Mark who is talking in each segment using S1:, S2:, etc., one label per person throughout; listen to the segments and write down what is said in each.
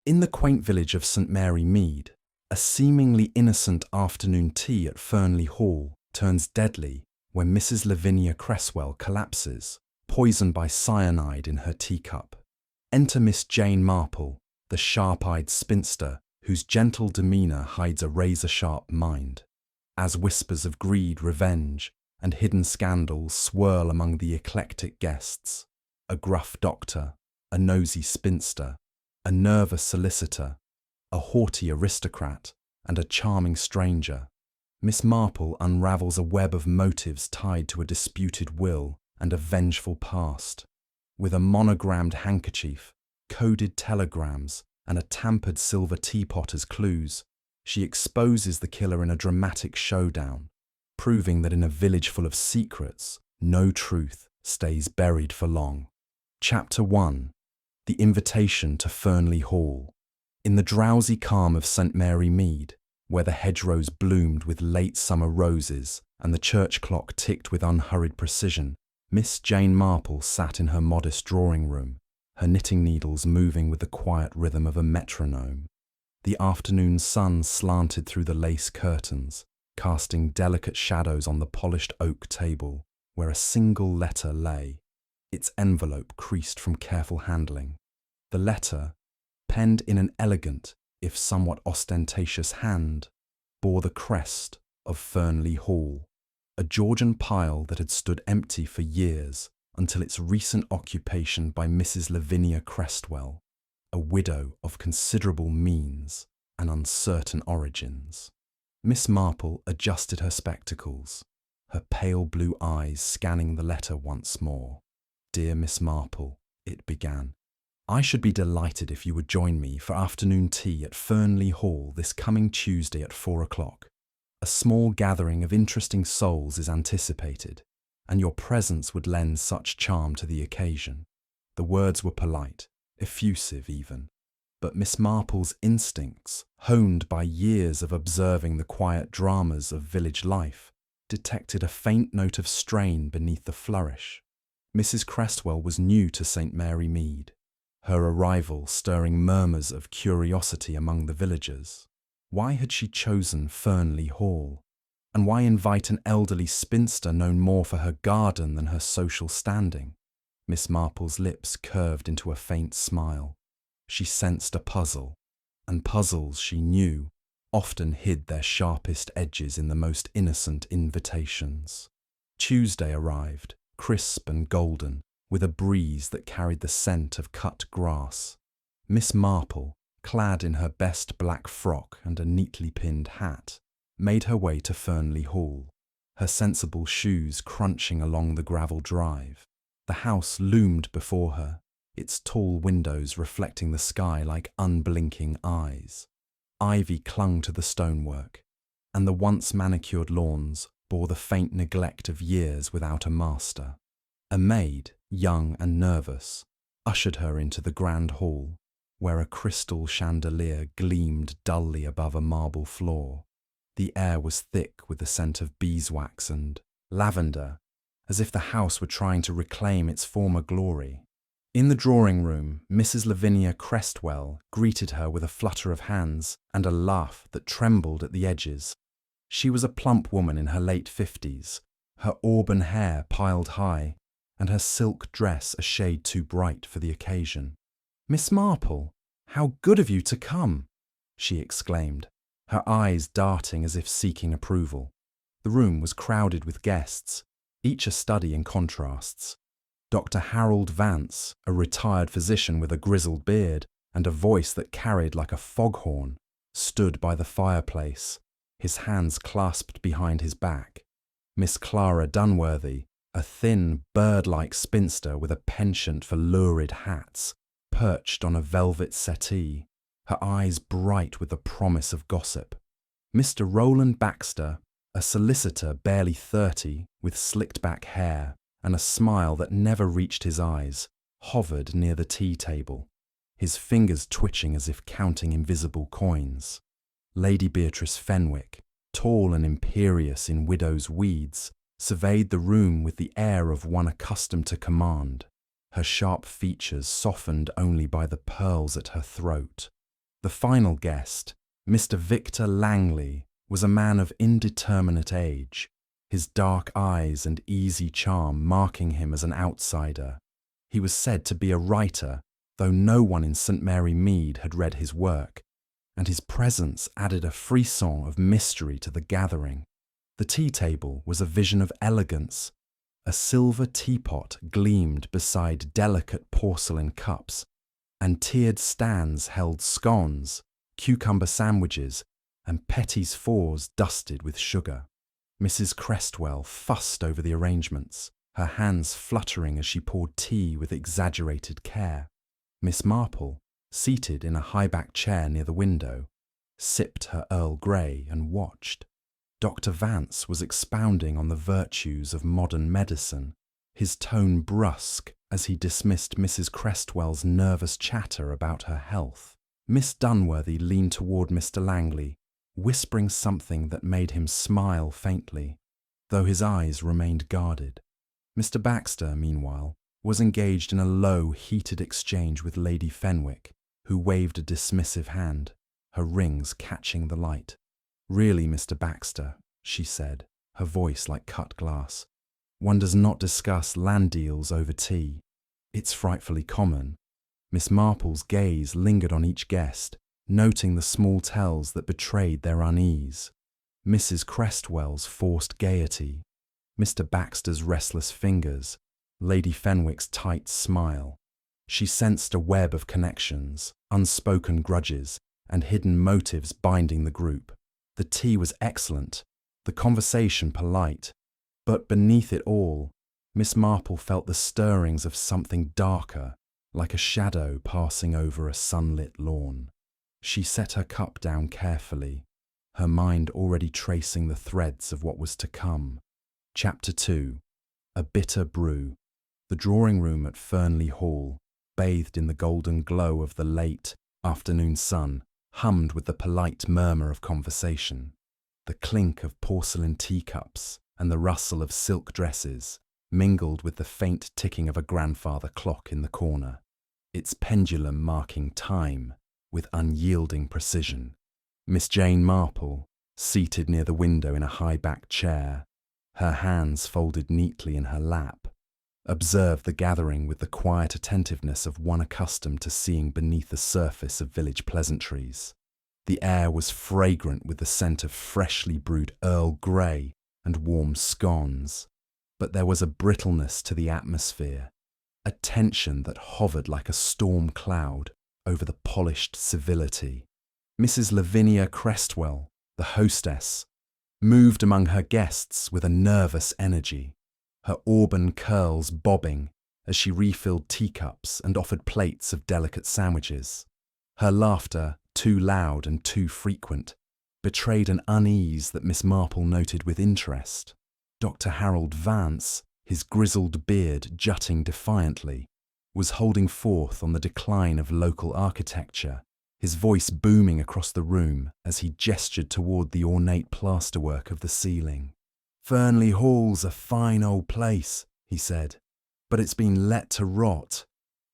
S1: In the quaint village of St Mary Mead, a seemingly innocent afternoon tea at Fernley Hall turns deadly when Mrs. Lavinia Cresswell collapses, poisoned by cyanide in her teacup. Enter Miss Jane Marple, the sharp-eyed spinster whose gentle demeanour hides a razor-sharp mind. As whispers of greed, revenge, and hidden scandals swirl among the eclectic guests, a gruff doctor, a nosy spinster, a nervous solicitor, a haughty aristocrat, and a charming stranger, Miss Marple unravels a web of motives tied to a disputed will and a vengeful past. With a monogrammed handkerchief, coded telegrams, and a tampered silver teapot as clues, she exposes the killer in a dramatic showdown, proving that in a village full of secrets, no truth stays buried for long. Chapter 1. The Invitation to Fernley Hall. In the drowsy calm of St Mary Mead, where the hedgerows bloomed with late summer roses and the church clock ticked with unhurried precision, Miss Jane Marple sat in her modest drawing-room, her knitting needles moving with the quiet rhythm of a metronome. The afternoon sun slanted through the lace curtains, casting delicate shadows on the polished oak table where a single letter lay, its envelope creased from careful handling. The letter, penned in an elegant, if somewhat ostentatious hand, bore the crest of Fernley Hall, a Georgian pile that had stood empty for years until its recent occupation by Mrs. Lavinia Cresswell, a widow of considerable means and uncertain origins. Miss Marple adjusted her spectacles, her pale blue eyes scanning the letter once more. "Dear Miss Marple," it began, "I should be delighted if you would join me for afternoon tea at Fernley Hall this coming Tuesday at 4 o'clock. A small gathering of interesting souls is anticipated, and your presence would lend such charm to the occasion." The words were polite, effusive even, but Miss Marple's instincts, honed by years of observing the quiet dramas of village life, detected a faint note of strain beneath the flourish. Mrs. Cresswell was new to St Mary Mead, her arrival stirring murmurs of curiosity among the villagers. Why had she chosen Fernley Hall? And why invite an elderly spinster known more for her garden than her social standing? Miss Marple's lips curved into a faint smile. She sensed a puzzle, and puzzles, she knew, often hid their sharpest edges in the most innocent invitations. Tuesday arrived, crisp and golden, with a breeze that carried the scent of cut grass. Miss Marple, clad in her best black frock and a neatly pinned hat, made her way to Fernley Hall, her sensible shoes crunching along the gravel drive. The house loomed before her, its tall windows reflecting the sky like unblinking eyes. Ivy clung to the stonework, and the once manicured lawns bore the faint neglect of years without a master. A maid, young and nervous, ushered her into the grand hall, where a crystal chandelier gleamed dully above a marble floor. The air was thick with the scent of beeswax and lavender, as if the house were trying to reclaim its former glory. In the drawing-room, Mrs. Lavinia Cresswell greeted her with a flutter of hands and a laugh that trembled at the edges. She was a plump woman in her late 50s, her auburn hair piled high, and her silk dress a shade too bright for the occasion. "Miss Marple, how good of you to come!" she exclaimed, her eyes darting as if seeking approval. The room was crowded with guests, each a study in contrasts. Dr. Harold Vance, a retired physician with a grizzled beard and a voice that carried like a foghorn, stood by the fireplace, his hands clasped behind his back. Miss Clara Dunworthy, a thin, bird-like spinster with a penchant for lurid hats, perched on a velvet settee, her eyes bright with the promise of gossip. Mr. Roland Baxter, a solicitor barely 30, with slicked-back hair and a smile that never reached his eyes, hovered near the tea table, his fingers twitching as if counting invisible coins. Lady Beatrice Fenwick, tall and imperious in widow's weeds, surveyed the room with the air of one accustomed to command, her sharp features softened only by the pearls at her throat. The final guest, Mr. Victor Langley, was a man of indeterminate age, his dark eyes and easy charm marking him as an outsider. He was said to be a writer, though no one in St. Mary Mead had read his work, and his presence added a frisson of mystery to the gathering. The tea table was a vision of elegance. A silver teapot gleamed beside delicate porcelain cups, and tiered stands held scones, cucumber sandwiches, and petits fours dusted with sugar. Mrs. Crestwell fussed over the arrangements, her hands fluttering as she poured tea with exaggerated care. Miss Marple, seated in a high-backed chair near the window, sipped her Earl Grey and watched. Dr. Vance was expounding on the virtues of modern medicine, his tone brusque as he dismissed Mrs. Crestwell's nervous chatter about her health. Miss Dunworthy leaned toward Mr. Langley, whispering something that made him smile faintly, though his eyes remained guarded. Mr. Baxter, meanwhile, was engaged in a low, heated exchange with Lady Fenwick, who waved a dismissive hand, her rings catching the light. "Really, Mr. Baxter," she said, her voice like cut glass, "one does not discuss land deals over tea. It's frightfully common." Miss Marple's gaze lingered on each guest, noting the small tells that betrayed their unease. Mrs. Crestwell's forced gaiety, Mr. Baxter's restless fingers, Lady Fenwick's tight smile. She sensed a web of connections, unspoken grudges, and hidden motives binding the group. The tea was excellent, the conversation polite, but beneath it all, Miss Marple felt the stirrings of something darker, like a shadow passing over a sunlit lawn. She set her cup down carefully, her mind already tracing the threads of what was to come. Chapter 2. A Bitter Brew. The drawing room at Fernley Hall, bathed in the golden glow of the late afternoon sun, hummed with the polite murmur of conversation. The clink of porcelain teacups and the rustle of silk dresses mingled with the faint ticking of a grandfather clock in the corner, its pendulum marking time with unyielding precision. Miss Jane Marple, seated near the window in a high-backed chair, her hands folded neatly in her lap, observed the gathering with the quiet attentiveness of one accustomed to seeing beneath the surface of village pleasantries. The air was fragrant with the scent of freshly brewed Earl Grey and warm scones, but there was a brittleness to the atmosphere, a tension that hovered like a storm cloud over the polished civility. Mrs. Lavinia Crestwell, the hostess, moved among her guests with a nervous energy, her auburn curls bobbing as she refilled teacups and offered plates of delicate sandwiches. Her laughter, too loud and too frequent, betrayed an unease that Miss Marple noted with interest. Dr. Harold Vance, his grizzled beard jutting defiantly, was holding forth on the decline of local architecture, his voice booming across the room as he gestured toward the ornate plasterwork of the ceiling. "Fernley Hall's a fine old place," he said, "but it's been let to rot.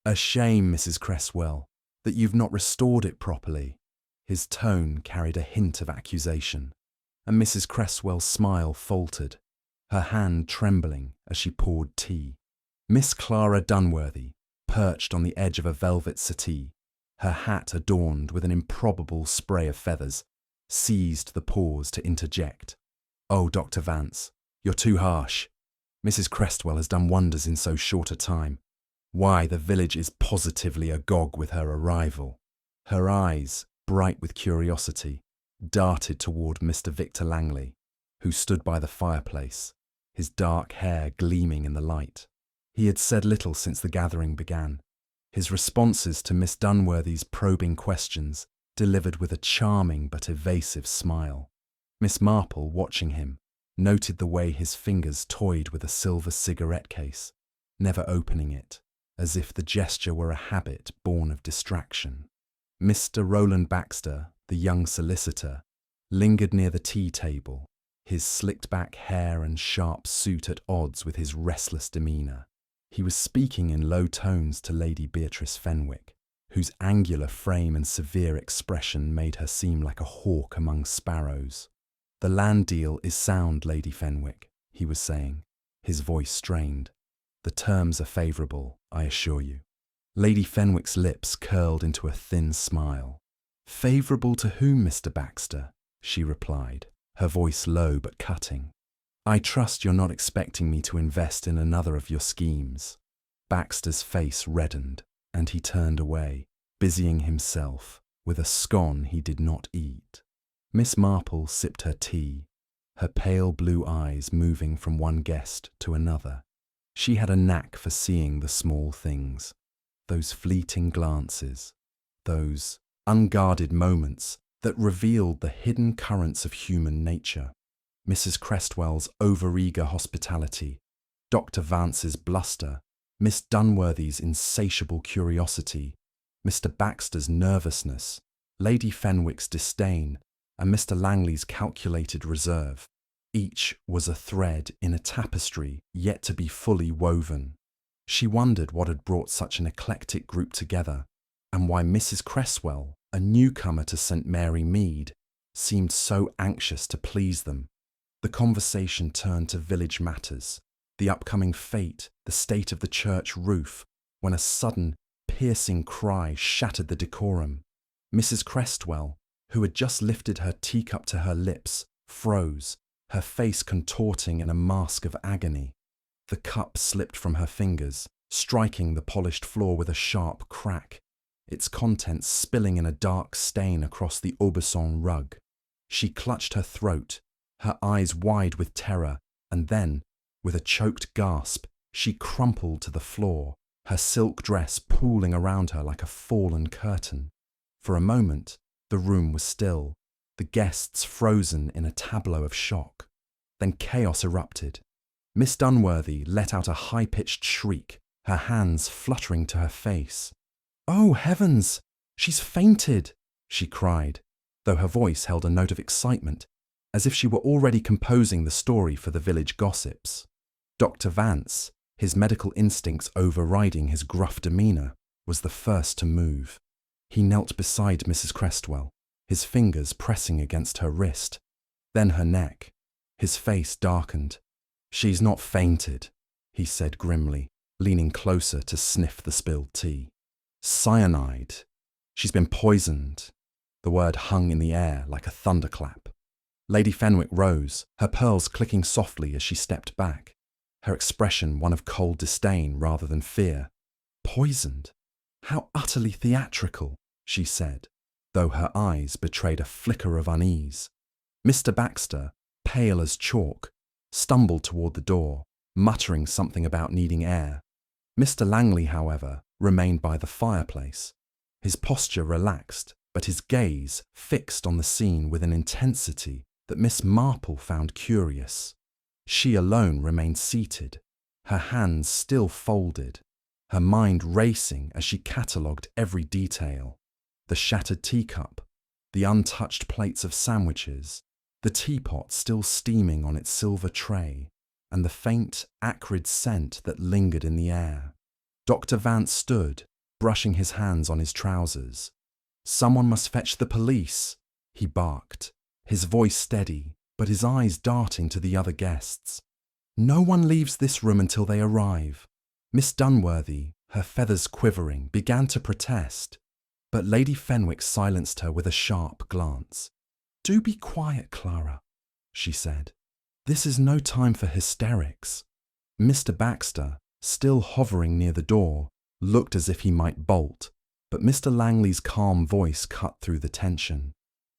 S1: A shame, Mrs. Crestwell, that you've not restored it properly." His tone carried a hint of accusation, and Mrs. Crestwell's smile faltered, her hand trembling as she poured tea. Miss Clara Dunworthy, perched on the edge of a velvet settee, her hat adorned with an improbable spray of feathers, seized the pause to interject. "Oh, Dr. Vance, you're too harsh. Mrs. Crestwell has done wonders in so short a time. Why, the village is positively agog with her arrival." Her eyes, bright with curiosity, darted toward Mr. Victor Langley, who stood by the fireplace, his dark hair gleaming in the light. He had said little since the gathering began, his responses to Miss Dunworthy's probing questions delivered with a charming but evasive smile. Miss Marple, watching him, noted the way his fingers toyed with a silver cigarette case, never opening it, as if the gesture were a habit born of distraction. Mr. Roland Baxter, the young solicitor, lingered near the tea table, his slicked-back hair and sharp suit at odds with his restless demeanour. He was speaking in low tones to Lady Beatrice Fenwick, whose angular frame and severe expression made her seem like a hawk among sparrows. "The land deal is sound, Lady Fenwick," he was saying, his voice strained. "The terms are favourable, I assure you." Lady Fenwick's lips curled into a thin smile. "Favourable to whom, Mr. Baxter?" she replied, her voice low but cutting. "I trust you're not expecting me to invest in another of your schemes." Baxter's face reddened, and he turned away, busying himself with a scone he did not eat. Miss Marple sipped her tea, her pale blue eyes moving from one guest to another. She had a knack for seeing the small things, those fleeting glances, those unguarded moments that revealed the hidden currents of human nature. Mrs. Crestwell's overeager hospitality, Dr. Vance's bluster, Miss Dunworthy's insatiable curiosity, Mr. Baxter's nervousness, Lady Fenwick's disdain, and Mr. Langley's calculated reserve. Each was a thread in a tapestry yet to be fully woven. She wondered what had brought such an eclectic group together, and why Mrs. Cresswell, a newcomer to St. Mary Mead, seemed so anxious to please them. The conversation turned to village matters, the upcoming fete, the state of the church roof, when a sudden, piercing cry shattered the decorum. Mrs. Crestwell, who had just lifted her teacup to her lips, froze, her face contorting in a mask of agony. The cup slipped from her fingers, striking the polished floor with a sharp crack, its contents spilling in a dark stain across the Aubusson rug. She clutched her throat, her eyes wide with terror, and then, with a choked gasp, she crumpled to the floor, her silk dress pooling around her like a fallen curtain. For a moment, the room was still, the guests frozen in a tableau of shock. Then chaos erupted. Miss Dunworthy let out a high-pitched shriek, her hands fluttering to her face. "Oh, heavens! She's fainted!" she cried, though her voice held a note of excitement, as if she were already composing the story for the village gossips. Dr. Vance, his medical instincts overriding his gruff demeanour, was the first to move. He knelt beside Mrs. Crestwell, his fingers pressing against her wrist, then her neck. His face darkened. "She's not fainted," he said grimly, leaning closer to sniff the spilled tea. "Cyanide. She's been poisoned." The word hung in the air like a thunderclap. Lady Fenwick rose, her pearls clicking softly as she stepped back, her expression one of cold disdain rather than fear. "Poisoned? How utterly theatrical," she said, though her eyes betrayed a flicker of unease. Mr. Baxter, pale as chalk, stumbled toward the door, muttering something about needing air. Mr. Langley, however, remained by the fireplace, his posture relaxed, but his gaze fixed on the scene with an intensity that Miss Marple found curious. She alone remained seated, her hands still folded, her mind racing as she catalogued every detail. The shattered teacup, the untouched plates of sandwiches, the teapot still steaming on its silver tray, and the faint, acrid scent that lingered in the air. Dr. Vance stood, brushing his hands on his trousers. "Someone must fetch the police," he barked, his voice steady, but his eyes darting to the other guests. "No one leaves this room until they arrive." Miss Dunworthy, her feathers quivering, began to protest, but Lady Fenwick silenced her with a sharp glance. "Do be quiet, Clara," she said. "This is no time for hysterics." Mr. Baxter, still hovering near the door, looked as if he might bolt, but Mr. Langley's calm voice cut through the tension.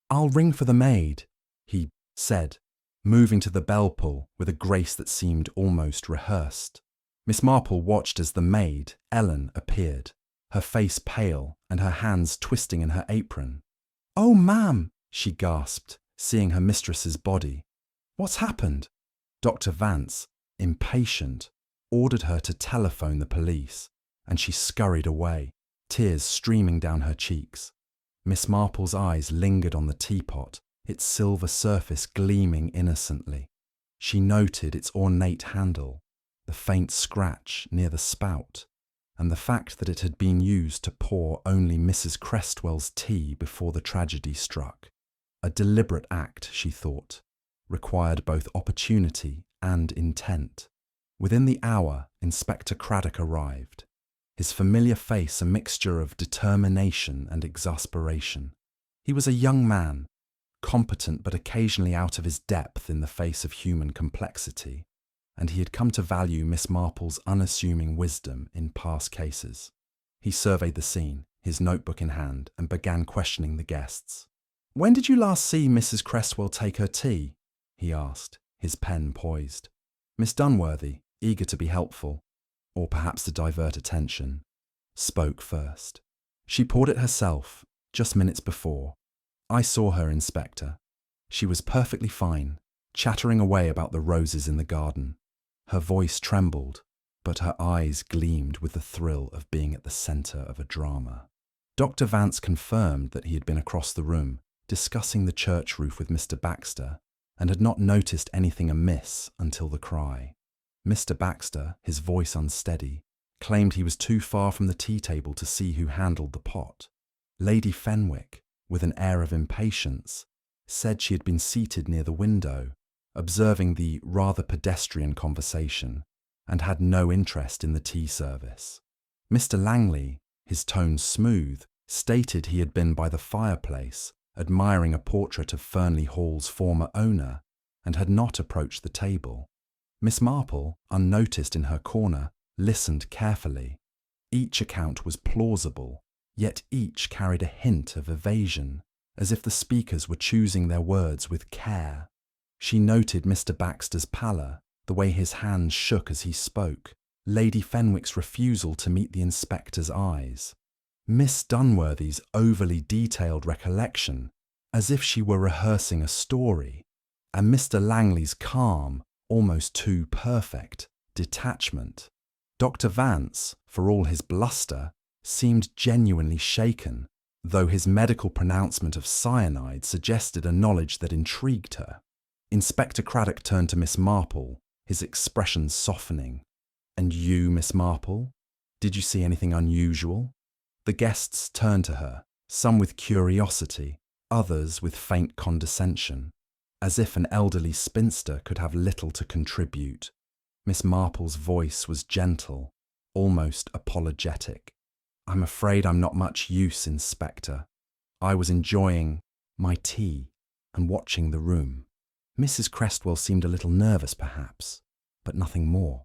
S1: "I'll ring for the maid," he said, moving to the bell pull with a grace that seemed almost rehearsed. Miss Marple watched as the maid, Ellen, appeared, her face pale and her hands twisting in her apron. "Oh, ma'am," she gasped, seeing her mistress's body. "What's happened?" Dr. Vance, impatient, ordered her to telephone the police, and she scurried away, tears streaming down her cheeks. Miss Marple's eyes lingered on the teapot, its silver surface gleaming innocently. She noted its ornate handle, the faint scratch near the spout, and the fact that it had been used to pour only Mrs. Crestwell's tea before the tragedy struck. A deliberate act, she thought, required both opportunity and intent. Within the hour, Inspector Craddock arrived, his familiar face a mixture of determination and exasperation. He was a young man, competent but occasionally out of his depth in the face of human complexity, and he had come to value Miss Marple's unassuming wisdom in past cases. He surveyed the scene, his notebook in hand, and began questioning the guests. "When did you last see Mrs. Cresswell take her tea?" he asked, his pen poised. Miss Dunworthy, eager to be helpful, or perhaps to divert attention, spoke first. "She poured it herself, just minutes before. I saw her, Inspector. She was perfectly fine, chattering away about the roses in the garden. Her voice trembled, but her eyes gleamed with the thrill of being at the centre of a drama." Dr. Vance confirmed that he had been across the room, discussing the church roof with Mr. Baxter, and had not noticed anything amiss until the cry. Mr. Baxter, his voice unsteady, claimed he was too far from the tea table to see who handled the pot. Lady Fenwick, with an air of impatience, said she had been seated near the window, observing the rather pedestrian conversation, and had no interest in the tea service. Mr. Langley, his tone smooth, stated he had been by the fireplace, admiring a portrait of Fernley Hall's former owner, and had not approached the table. Miss Marple, unnoticed in her corner, listened carefully. Each account was plausible, yet each carried a hint of evasion, as if the speakers were choosing their words with care. She noted Mr. Baxter's pallor, the way his hands shook as he spoke, Lady Fenwick's refusal to meet the inspector's eyes, Miss Dunworthy's overly detailed recollection, as if she were rehearsing a story, and Mr. Langley's calm, almost too perfect, detachment. Dr. Vance, for all his bluster, seemed genuinely shaken, though his medical pronouncement of cyanide suggested a knowledge that intrigued her. Inspector Craddock turned to Miss Marple, his expression softening. "And you, Miss Marple? Did you see anything unusual?" The guests turned to her, some with curiosity, others with faint condescension, as if an elderly spinster could have little to contribute. Miss Marple's voice was gentle, almost apologetic. "I'm afraid I'm not much use, Inspector. I was enjoying my tea and watching the room." Mrs. Crestwell seemed a little nervous, perhaps, but nothing more.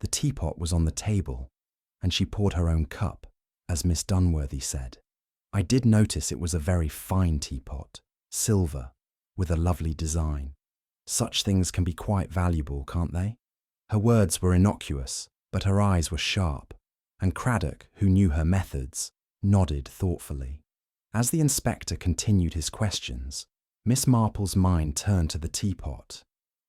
S1: The teapot was on the table, and she poured her own cup, as Miss Dunworthy said. "I did notice it was a very fine teapot, silver, with a lovely design. Such things can be quite valuable, can't they?" Her words were innocuous, but her eyes were sharp, and Craddock, who knew her methods, nodded thoughtfully. As the inspector continued his questions, Miss Marple's mind turned to the teapot.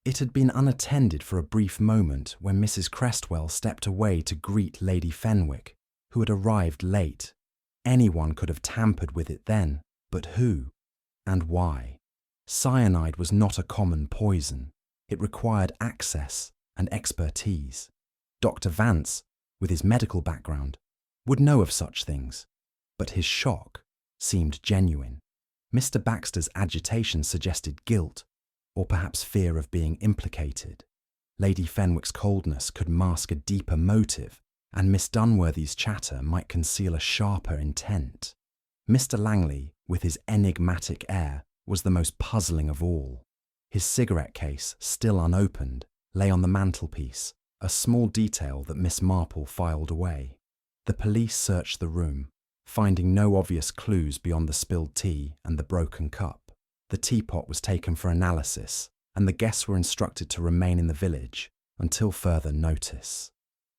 S1: It had been unattended for a brief moment when Mrs. Crestwell stepped away to greet Lady Fenwick, who had arrived late. Anyone could have tampered with it then, but who? And why? Cyanide was not a common poison. It required access and expertise. Dr. Vance, with his medical background, would know of such things, but his shock seemed genuine. Mr. Baxter's agitation suggested guilt, or perhaps fear of being implicated. Lady Fenwick's coldness could mask a deeper motive, and Miss Dunworthy's chatter might conceal a sharper intent. Mr. Langley, with his enigmatic air, was the most puzzling of all. His cigarette case, still unopened, lay on the mantelpiece, a small detail that Miss Marple filed away. The police searched the room, finding no obvious clues beyond the spilled tea and the broken cup. The teapot was taken for analysis, and the guests were instructed to remain in the village until further notice.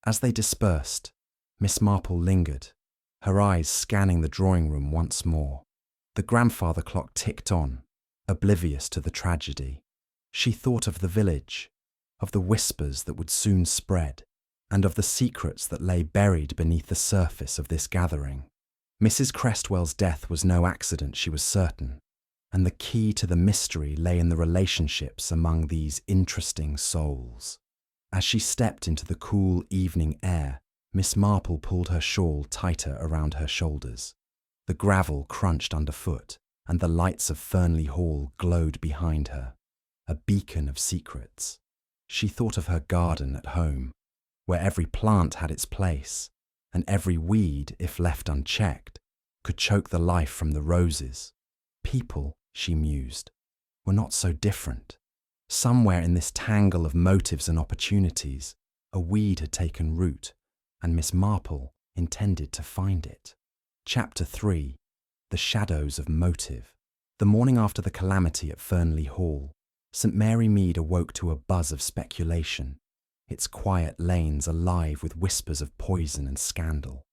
S1: As they dispersed, Miss Marple lingered, her eyes scanning the drawing room once more. The grandfather clock ticked on, oblivious to the tragedy. She thought of the village, of the whispers that would soon spread, and of the secrets that lay buried beneath the surface of this gathering. Mrs. Crestwell's death was no accident, she was certain, and the key to the mystery lay in the relationships among these interesting souls. As she stepped into the cool evening air, Miss Marple pulled her shawl tighter around her shoulders. The gravel crunched underfoot, and the lights of Fernley Hall glowed behind her, a beacon of secrets. She thought of her garden at home, where every plant had its place, and every weed, if left unchecked, could choke the life from the roses. People, she mused, were not so different. Somewhere in this tangle of motives and opportunities, a weed had taken root, and Miss Marple intended to find it. Chapter 3. The Shadows of Motive. The morning after the calamity at Fernley Hall, St. Mary Mead awoke to a buzz of speculation, its quiet lanes alive with whispers of poison and scandal.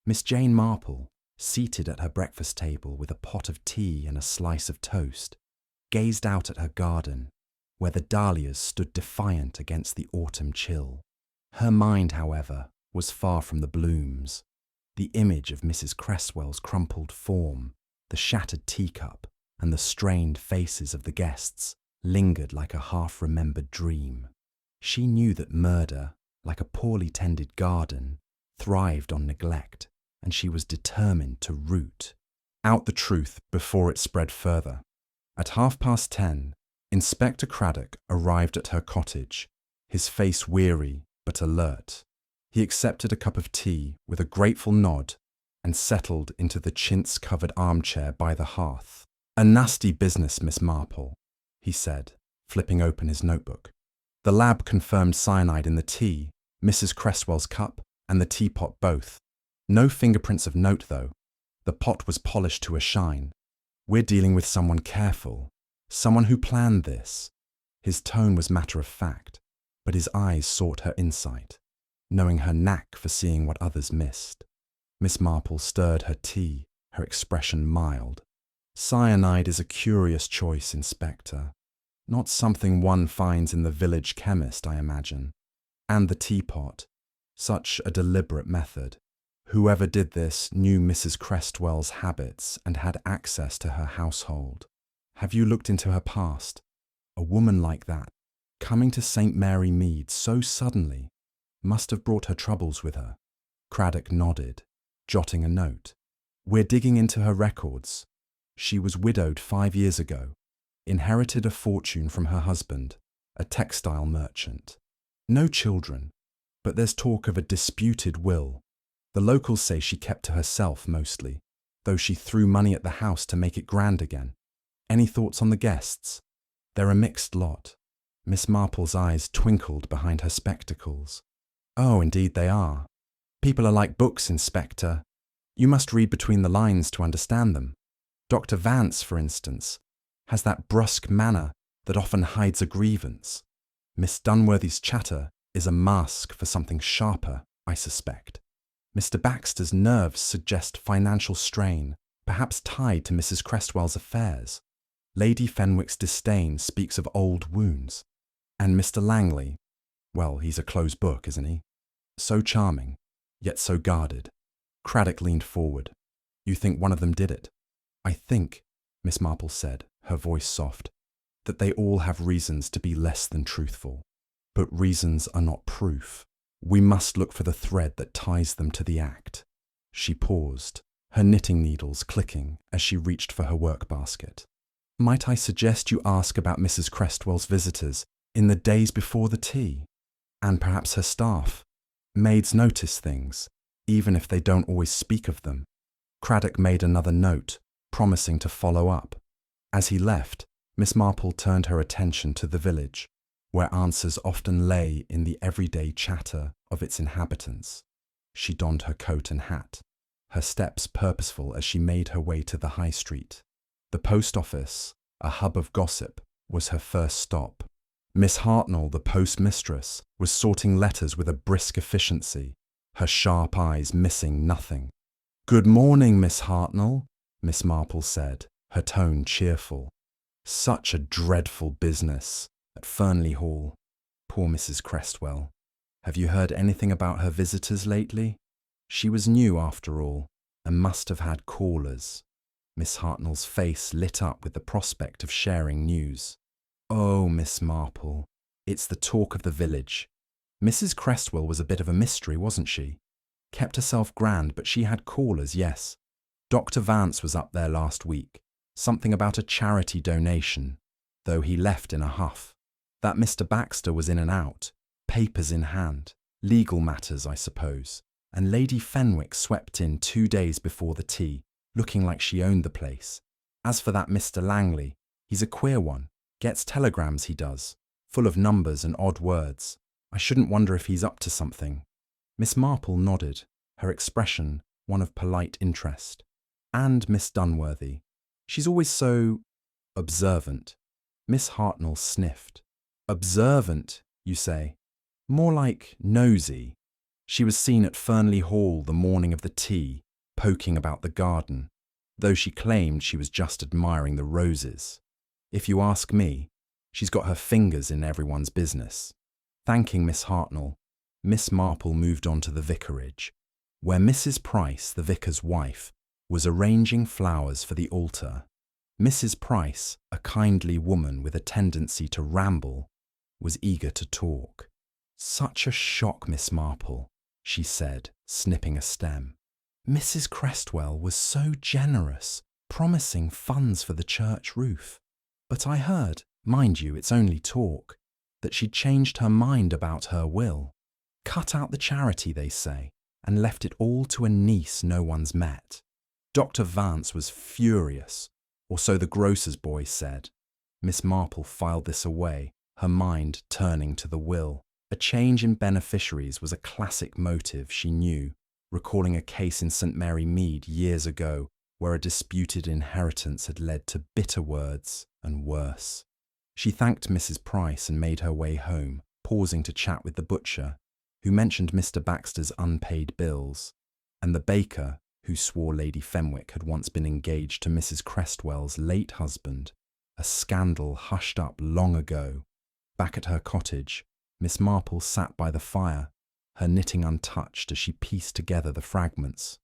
S1: Miss Jane Marple, seated at her breakfast table with a pot of tea and a slice of toast, gazed out at her garden, where the dahlias stood defiant against the autumn chill. Her mind, however, was far from the blooms. The image of Mrs. Cresswell's crumpled form, the shattered teacup, and the strained faces of the guests lingered like a half-remembered dream. She knew that murder, like a poorly tended garden, thrived on neglect, and she was determined to root out the truth before it spread further. At 10:30, Inspector Craddock arrived at her cottage, his face weary but alert. He accepted a cup of tea with a grateful nod and settled into the chintz-covered armchair by the hearth. "A nasty business, Miss Marple," he said, flipping open his notebook. "The lab confirmed cyanide in the tea, Mrs. Cresswell's cup, and the teapot both. No fingerprints of note, though. The pot was polished to a shine. We're dealing with someone careful, someone who planned this." His tone was matter-of-fact, but his eyes sought her insight, knowing her knack for seeing what others missed. Miss Marple stirred her tea, her expression mild. "Cyanide is a curious choice, Inspector. Not something one finds in the village chemist, I imagine. And the teapot. Such a deliberate method. Whoever did this knew Mrs. Cresswell's habits and had access to her household. Have you looked into her past? A woman like that, coming to St. Mary Mead so suddenly, must have brought her troubles with her." Craddock nodded, jotting a note. "We're digging into her records. She was widowed 5 years ago, inherited a fortune from her husband, a textile merchant. No children, but there's talk of a disputed will. The locals say she kept to herself mostly, though she threw money at the house to make it grand again. Any thoughts on the guests? They're a mixed lot." Miss Marple's eyes twinkled behind her spectacles. "Oh, indeed they are. People are like books, Inspector. You must read between the lines to understand them. Dr. Vance, for instance, has that brusque manner that often hides a grievance. Miss Dunworthy's chatter is a mask for something sharper, I suspect. Mr. Baxter's nerves suggest financial strain, perhaps tied to Mrs. Cresswell's affairs. Lady Fenwick's disdain speaks of old wounds. And Mr. Langley, well, he's a closed book, isn't he? So charming, yet so guarded." Craddock leaned forward. "You think one of them did it?" "I think," Miss Marple said, her voice soft, "that they all have reasons to be less than truthful. But reasons are not proof. We must look for the thread that ties them to the act." She paused, her knitting needles clicking as she reached for her work basket. "Might I suggest you ask about Mrs. Cresswell's visitors in the days before the tea? And perhaps her staff. Maids notice things, even if they don't always speak of them." Craddock made another note, promising to follow up. As he left, Miss Marple turned her attention to the village, where answers often lay in the everyday chatter of its inhabitants. She donned her coat and hat, her steps purposeful as she made her way to the high street. The post office, a hub of gossip, was her first stop. Miss Hartnell, the postmistress, was sorting letters with a brisk efficiency, her sharp eyes missing nothing. "Good morning, Miss Hartnell," Miss Marple said, her tone cheerful. "Such a dreadful business at Fernley Hall. Poor Mrs. Cresswell. Have you heard anything about her visitors lately? She was new after all, and must have had callers." Miss Hartnell's face lit up with the prospect of sharing news. "Oh, Miss Marple, it's the talk of the village. Mrs. Cresswell was a bit of a mystery, wasn't she? Kept herself grand, but she had callers, yes. Dr. Vance was up there last week. Something about a charity donation, though he left in a huff. That Mr. Baxter was in and out, papers in hand, legal matters, I suppose. And Lady Fenwick swept in 2 days before the tea, looking like she owned the place. As for that Mr. Langley, he's a queer one. Gets telegrams, he does, full of numbers and odd words. I shouldn't wonder if he's up to something. Miss Marple nodded, her expression one of polite interest. And Miss Dunworthy. She's always so observant. Miss Hartnell sniffed. Observant, you say? More like nosy. She was seen at Fernley Hall the morning of the tea, poking about the garden, though she claimed she was just admiring the roses. If you ask me, she's got her fingers in everyone's business. Thanking Miss Hartnell, Miss Marple moved on to the vicarage, where Mrs. Price, the vicar's wife, was arranging flowers for the altar. Mrs. Price, a kindly woman with a tendency to ramble, was eager to talk. Such a shock, Miss Marple, she said, snipping a stem. Mrs. Crestwell was so generous, promising funds for the church roof. But I heard, mind you, it's only talk, that she'd changed her mind about her will. Cut out the charity, they say, and left it all to a niece no one's met. Dr. Vance was furious, or so the grocer's boy said. Miss Marple filed this away, her mind turning to the will. A change in beneficiaries was a classic motive, she knew, recalling a case in St. Mary Mead years ago where a disputed inheritance had led to bitter words and worse. She thanked Mrs. Price and made her way home, pausing to chat with the butcher, who mentioned Mr. Baxter's unpaid bills, and the baker, who swore Lady Fenwick had once been engaged to Mrs. Crestwell's late husband, a scandal hushed up long ago. Back at her cottage, Miss Marple sat by the fire, her knitting untouched as she pieced together the fragments.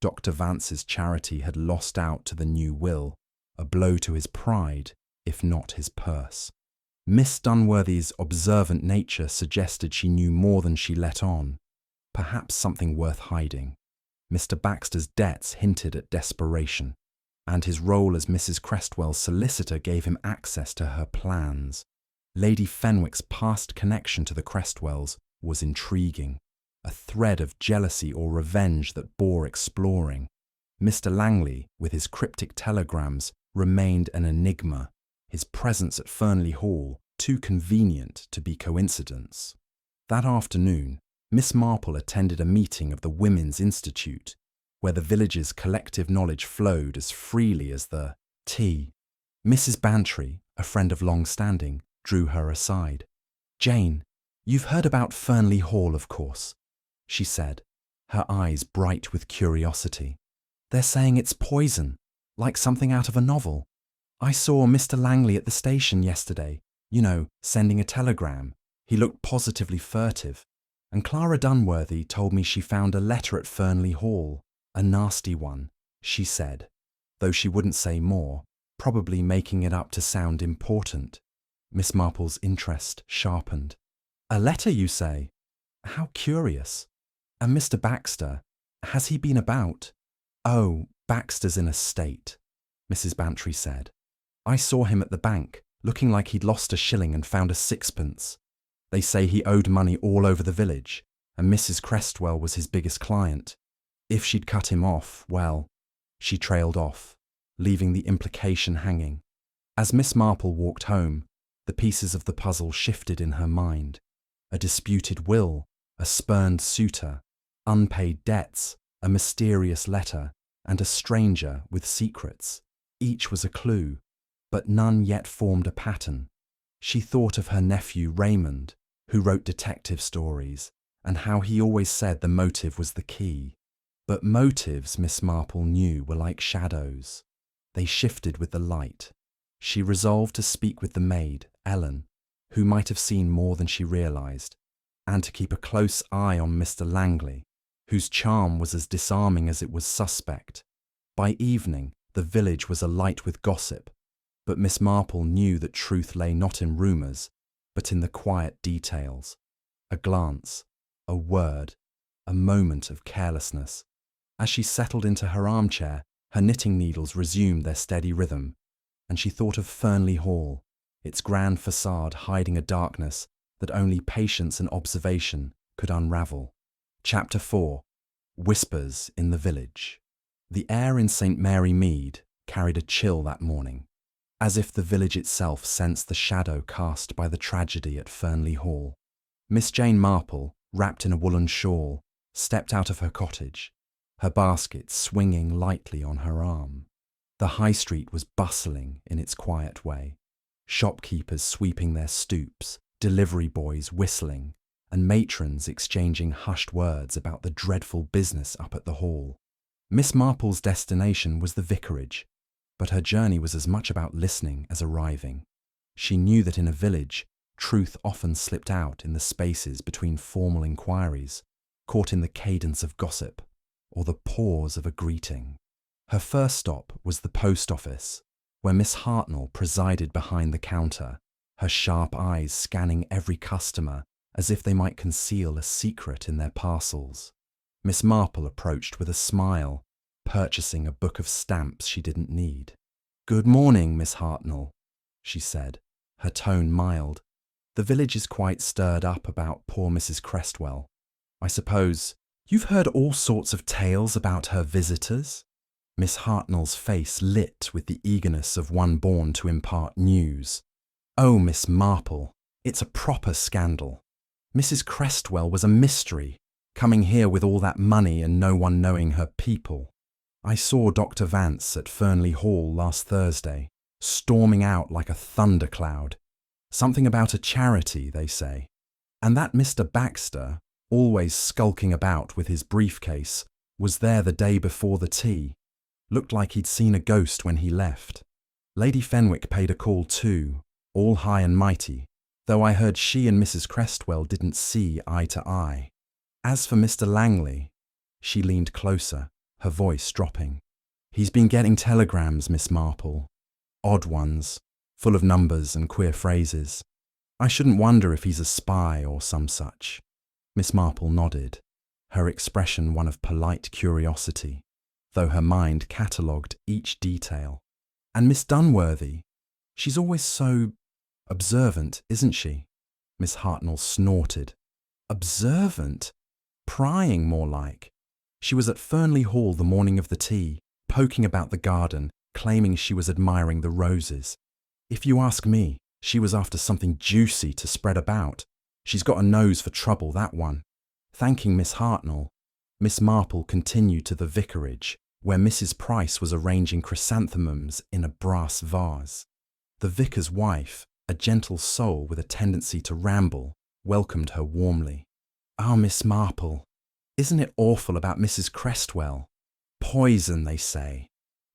S1: Dr. Vance's charity had lost out to the new will, a blow to his pride, if not his purse. Miss Dunworthy's observant nature suggested she knew more than she let on, perhaps something worth hiding. Mr. Baxter's debts hinted at desperation, and his role as Mrs. Crestwell's solicitor gave him access to her plans. Lady Fenwick's past connection to the Crestwells was intriguing, a thread of jealousy or revenge that bore exploring. Mr. Langley, with his cryptic telegrams, remained an enigma, his presence at Fernley Hall too convenient to be coincidence. That afternoon, Miss Marple attended a meeting of the Women's Institute, where the village's collective knowledge flowed as freely as the tea. Mrs. Bantry, a friend of long standing, drew her aside. "Jane, you've heard about Fernley Hall, of course," she said, her eyes bright with curiosity. "They're saying it's poison, like something out of a novel. I saw Mr. Langley at the station yesterday, sending a telegram. He looked positively furtive. And Clara Dunworthy told me she found a letter at Fernley Hall, a nasty one, she said, though she wouldn't say more, probably making it up to sound important." Miss Marple's interest sharpened. "A letter, you say? How curious. And Mr. Baxter, has he been about?" "Oh, Baxter's in a state," Mrs. Bantry said. "I saw him at the bank, looking like he'd lost a shilling and found a sixpence. They say he owed money all over the village, and Mrs. Crestwell was his biggest client. If she'd cut him off, well," she trailed off, leaving the implication hanging. As Miss Marple walked home, the pieces of the puzzle shifted in her mind. A disputed will, a spurned suitor, unpaid debts, a mysterious letter, and a stranger with secrets. Each was a clue, but none yet formed a pattern. She thought of her nephew Raymond, who wrote detective stories, and how he always said the motive was the key. But motives, Miss Marple knew, were like shadows. They shifted with the light. She resolved to speak with the maid, Ellen, who might have seen more than she realised, and to keep a close eye on Mr. Langley, whose charm was as disarming as it was suspect. By evening, the village was alight with gossip, but Miss Marple knew that truth lay not in rumours, but in the quiet details. A glance, a word, a moment of carelessness. As she settled into her armchair, her knitting needles resumed their steady rhythm, and she thought of Fernley Hall, its grand facade hiding a darkness that only patience and observation could unravel. Chapter 4. Whispers in the Village. The air in St. Mary Mead carried a chill that morning, as if the village itself sensed the shadow cast by the tragedy at Fernley Hall. Miss Jane Marple, wrapped in a woolen shawl, stepped out of her cottage, her basket swinging lightly on her arm. The high street was bustling in its quiet way, shopkeepers sweeping their stoops, delivery boys whistling, and matrons exchanging hushed words about the dreadful business up at the hall. Miss Marple's destination was the vicarage, but her journey was as much about listening as arriving. She knew that in a village, truth often slipped out in the spaces between formal inquiries, caught in the cadence of gossip, or the pause of a greeting. Her first stop was the post office, where Miss Hartnell presided behind the counter, her sharp eyes scanning every customer as if they might conceal a secret in their parcels. Miss Marple approached with a smile, purchasing a book of stamps she didn't need. "Good morning, Miss Hartnell," she said, her tone mild. "The village is quite stirred up about poor Mrs. Crestwell. I suppose you've heard all sorts of tales about her visitors?" Miss Hartnell's face lit with the eagerness of one born to impart news. "Oh, Miss Marple, it's a proper scandal. Mrs. Crestwell was a mystery, coming here with all that money and no one knowing her people. I saw Dr. Vance at Fernley Hall last Thursday, storming out like a thundercloud. Something about a charity, they say. And that Mr. Baxter, always skulking about with his briefcase, was there the day before the tea. Looked like he'd seen a ghost when he left. Lady Fenwick paid a call too, all high and mighty, though I heard she and Mrs. Crestwell didn't see eye to eye. As for Mr. Langley," she leaned closer, her voice dropping. "He's been getting telegrams, Miss Marple. Odd ones, full of numbers and queer phrases. I shouldn't wonder if he's a spy or some such." Miss Marple nodded, her expression one of polite curiosity, though her mind catalogued each detail. "And Miss Dunworthy? She's always so observant, isn't she?" Miss Hartnell snorted. "Observant? Prying, more like. She was at Fernley Hall the morning of the tea, poking about the garden, claiming she was admiring the roses. If you ask me, she was after something juicy to spread about. She's got a nose for trouble, that one." Thanking Miss Hartnell, Miss Marple continued to the vicarage, where Mrs. Price was arranging chrysanthemums in a brass vase. The vicar's wife, a gentle soul with a tendency to ramble, welcomed her warmly. "Ah, Miss Marple, isn't it awful about Mrs. Crestwell? Poison, they say.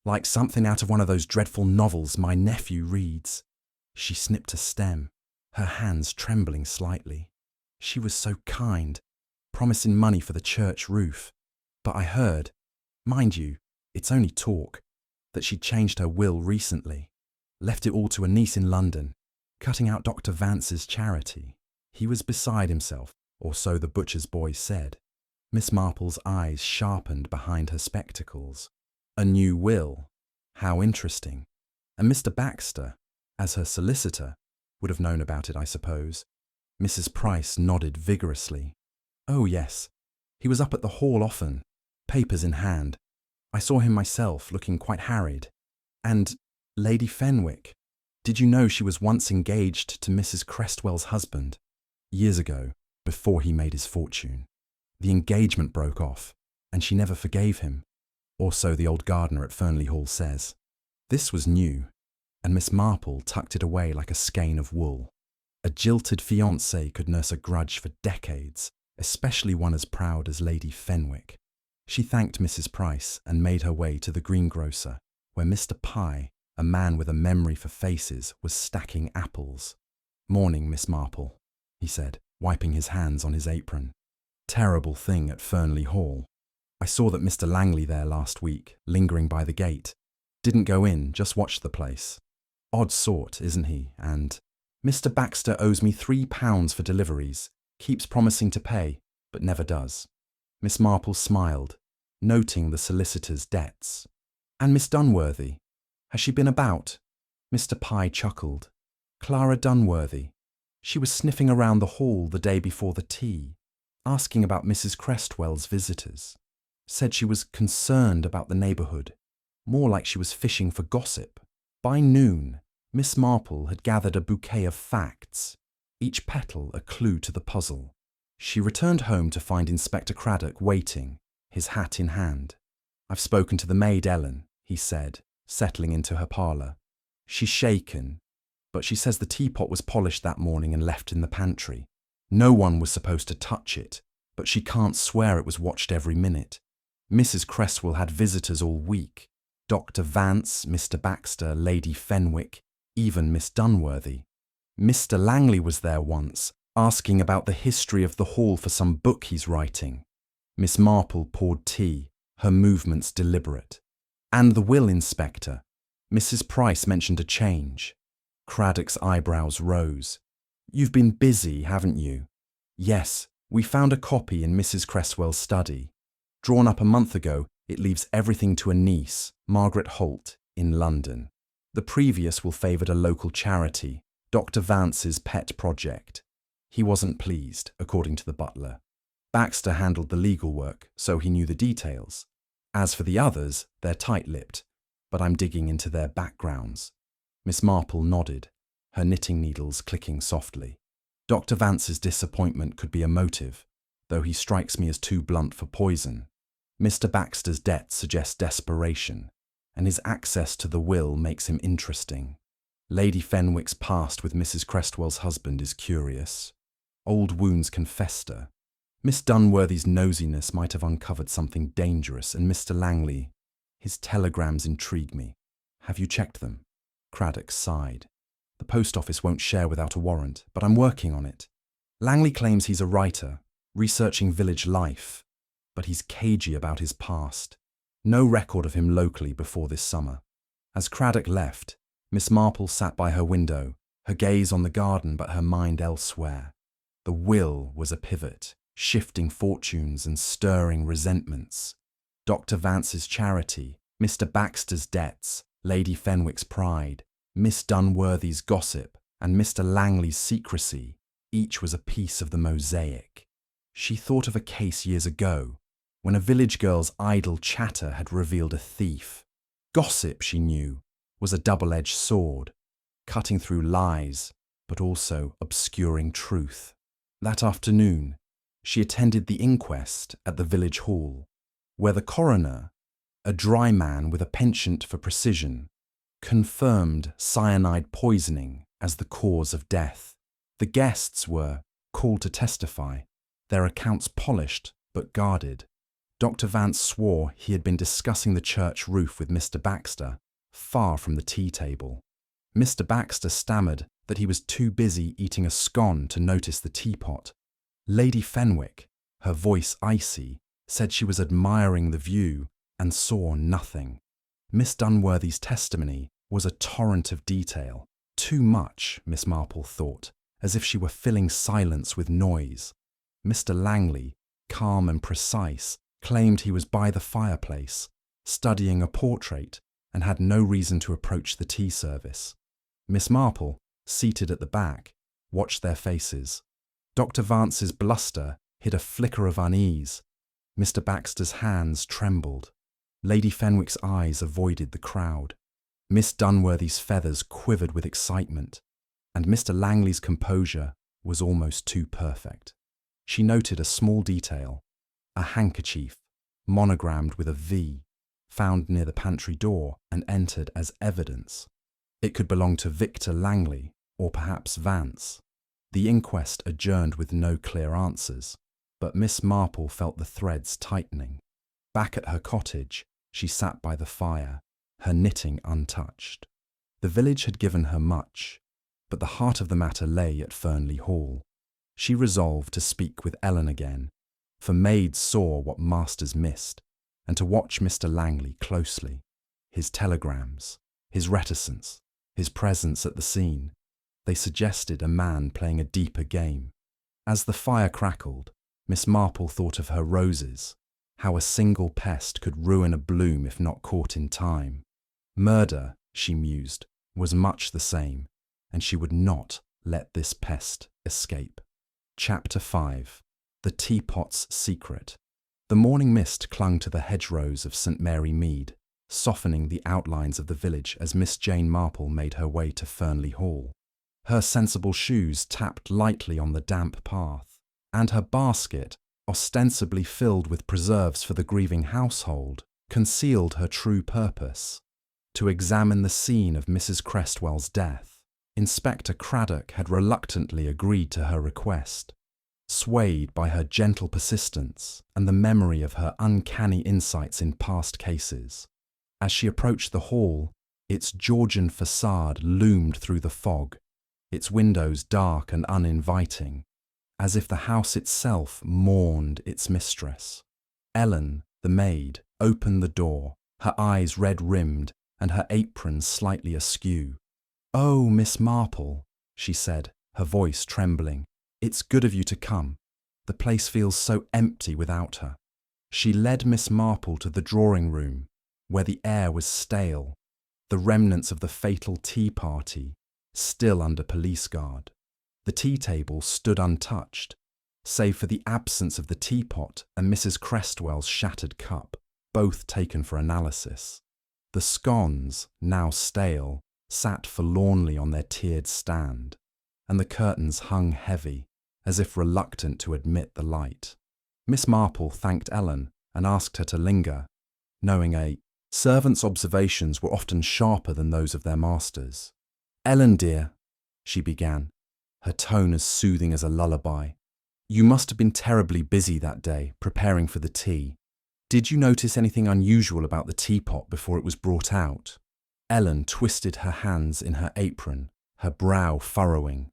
S1: Like something out of one of those dreadful novels my nephew reads." She snipped a stem, her hands trembling slightly. "She was so kind, promising money for the church roof. But I heard, mind you, it's only talk, that she'd changed her will recently. Left it all to a niece in London, cutting out Dr. Vance's charity." He was beside himself, or so the butcher's boy said. Miss Marple's eyes sharpened behind her spectacles. A new will? How interesting. And Mr. Baxter, as her solicitor, would have known about it, I suppose. Mrs. Price nodded vigorously. "Oh, yes. He was up at the hall often, papers in hand. I saw him myself, looking quite harried. And Lady Fenwick. Did you know she was once engaged to Mrs. Crestwell's husband? Years ago, before he made his fortune. The engagement broke off, and she never forgave him, or so the old gardener at Fernley Hall says." This was new, and Miss Marple tucked it away like a skein of wool. A jilted fiancé could nurse a grudge for decades, especially one as proud as Lady Fenwick. She thanked Mrs. Price and made her way to the greengrocer, where Mr. Pye, a man with a memory for faces, was stacking apples. "Morning, Miss Marple," he said, wiping his hands on his apron. "Terrible thing at Fernley Hall. I saw that Mr. Langley there last week, lingering by the gate. Didn't go in, just watched the place. Odd sort, isn't he? And Mr. Baxter owes me £3 for deliveries, keeps promising to pay, but never does. Miss Marple smiled, noting the solicitor's debts. And Miss Dunworthy? Has she been about? Mr. Pye chuckled. Clara Dunworthy. She was sniffing around the hall the day before the tea, asking about Mrs. Crestwell's visitors. Said she was concerned about the neighbourhood, more like she was fishing for gossip. By noon, Miss Marple had gathered a bouquet of facts, each petal a clue to the puzzle. She returned home to find Inspector Craddock waiting, his hat in hand. I've spoken to the maid, Ellen, he said, settling into her parlour. She's shaken, but she says the teapot was polished that morning and left in the pantry. No one was supposed to touch it, but she can't swear it was watched every minute. Mrs. Cresswell had visitors all week. Dr. Vance, Mr. Baxter, Lady Fenwick, even Miss Dunworthy. Mr. Langley was there once, asking about the history of the hall for some book he's writing. Miss Marple poured tea, her movements deliberate. And the will inspector. Mrs. Price mentioned a change. Craddock's eyebrows rose. You've been busy, haven't you? Yes, we found a copy in Mrs. Cresswell's study. Drawn up a month ago, it leaves everything to a niece, Margaret Holt, in London. The previous will favoured a local charity, Dr. Vance's pet project. He wasn't pleased, according to the butler. Baxter handled the legal work, so he knew the details. As for the others, they're tight-lipped, but I'm digging into their backgrounds. Miss Marple nodded, her knitting needles clicking softly. Dr. Vance's disappointment could be a motive, though he strikes me as too blunt for poison. Mr. Baxter's debt suggests desperation, and his access to the will makes him interesting. Lady Fenwick's past with Mrs. Crestwell's husband is curious. Old wounds can fester. Miss Dunworthy's nosiness might have uncovered something dangerous, and Mr. Langley, his telegrams intrigue me. Have you checked them? Craddock sighed. The post office won't share without a warrant, but I'm working on it. Langley claims he's a writer, researching village life, but he's cagey about his past. No record of him locally before this summer. As Craddock left, Miss Marple sat by her window, her gaze on the garden but her mind elsewhere. The will was a pivot, shifting fortunes and stirring resentments. Dr. Vance's charity, Mr. Baxter's debts, Lady Fenwick's pride, Miss Dunworthy's gossip, and Mr. Langley's secrecy, each was a piece of the mosaic. She thought of a case years ago, when a village girl's idle chatter had revealed a thief. Gossip, she knew, was a double-edged sword, cutting through lies, but also obscuring truth. That afternoon, she attended the inquest at the village hall, where the coroner, a dry man with a penchant for precision, confirmed cyanide poisoning as the cause of death. The guests were called to testify, their accounts polished but guarded. Dr. Vance swore he had been discussing the church roof with Mr. Baxter, far from the tea table. Mr. Baxter stammered that he was too busy eating a scone to notice the teapot. Lady Fenwick, her voice icy, said she was admiring the view and saw nothing. Miss Dunworthy's testimony was a torrent of detail. Too much, Miss Marple thought, as if she were filling silence with noise. Mr. Langley, calm and precise, claimed he was by the fireplace, studying a portrait, and had no reason to approach the tea service. Miss Marple, seated at the back, watched their faces. Dr. Vance's bluster hid a flicker of unease. Mr. Baxter's hands trembled. Lady Fenwick's eyes avoided the crowd. Miss Dunworthy's feathers quivered with excitement, and Mr. Langley's composure was almost too perfect. She noted a small detail, a handkerchief, monogrammed with a V, found near the pantry door and entered as evidence. It could belong to Victor Langley, or perhaps Vance. The inquest adjourned with no clear answers, but Miss Marple felt the threads tightening. Back at her cottage, she sat by the fire, her knitting untouched. The village had given her much, but the heart of the matter lay at Fernley Hall. She resolved to speak with Ellen again, for maids saw what masters missed, and to watch Mr. Langley closely. His telegrams, his reticence, his presence at the scene, they suggested a man playing a deeper game. As the fire crackled, Miss Marple thought of her roses, how a single pest could ruin a bloom if not caught in time. Murder, she mused, was much the same, and she would not let this pest escape. Chapter 5. The Teapot's Secret. The morning mist clung to the hedgerows of St. Mary Mead, softening the outlines of the village as Miss Jane Marple made her way to Fernley Hall. Her sensible shoes tapped lightly on the damp path, and her basket, ostensibly filled with preserves for the grieving household, concealed her true purpose: to examine the scene of Mrs. Cresswell's death. Inspector Craddock had reluctantly agreed to her request, swayed by her gentle persistence and the memory of her uncanny insights in past cases. As she approached the hall, its Georgian facade loomed through the fog, its windows dark and uninviting, as if the house itself mourned its mistress. Ellen, the maid, opened the door, her eyes red-rimmed and her apron slightly askew. "Oh, Miss Marple," she said, her voice trembling. "It's good of you to come. The place feels so empty without her." She led Miss Marple to the drawing-room, where the air was stale, the remnants of the fatal tea party still under police guard. The tea-table stood untouched, save for the absence of the teapot and Mrs. Cresswell's shattered cup, both taken for analysis. The scones, now stale, sat forlornly on their tiered stand, and the curtains hung heavy, as if reluctant to admit the light. Miss Marple thanked Ellen and asked her to linger, knowing a servant's observations were often sharper than those of their masters. "Ellen, dear," she began, her tone as soothing as a lullaby, "you must have been terribly busy that day, preparing for the tea. Did you notice anything unusual about the teapot before it was brought out?" Ellen twisted her hands in her apron, her brow furrowing.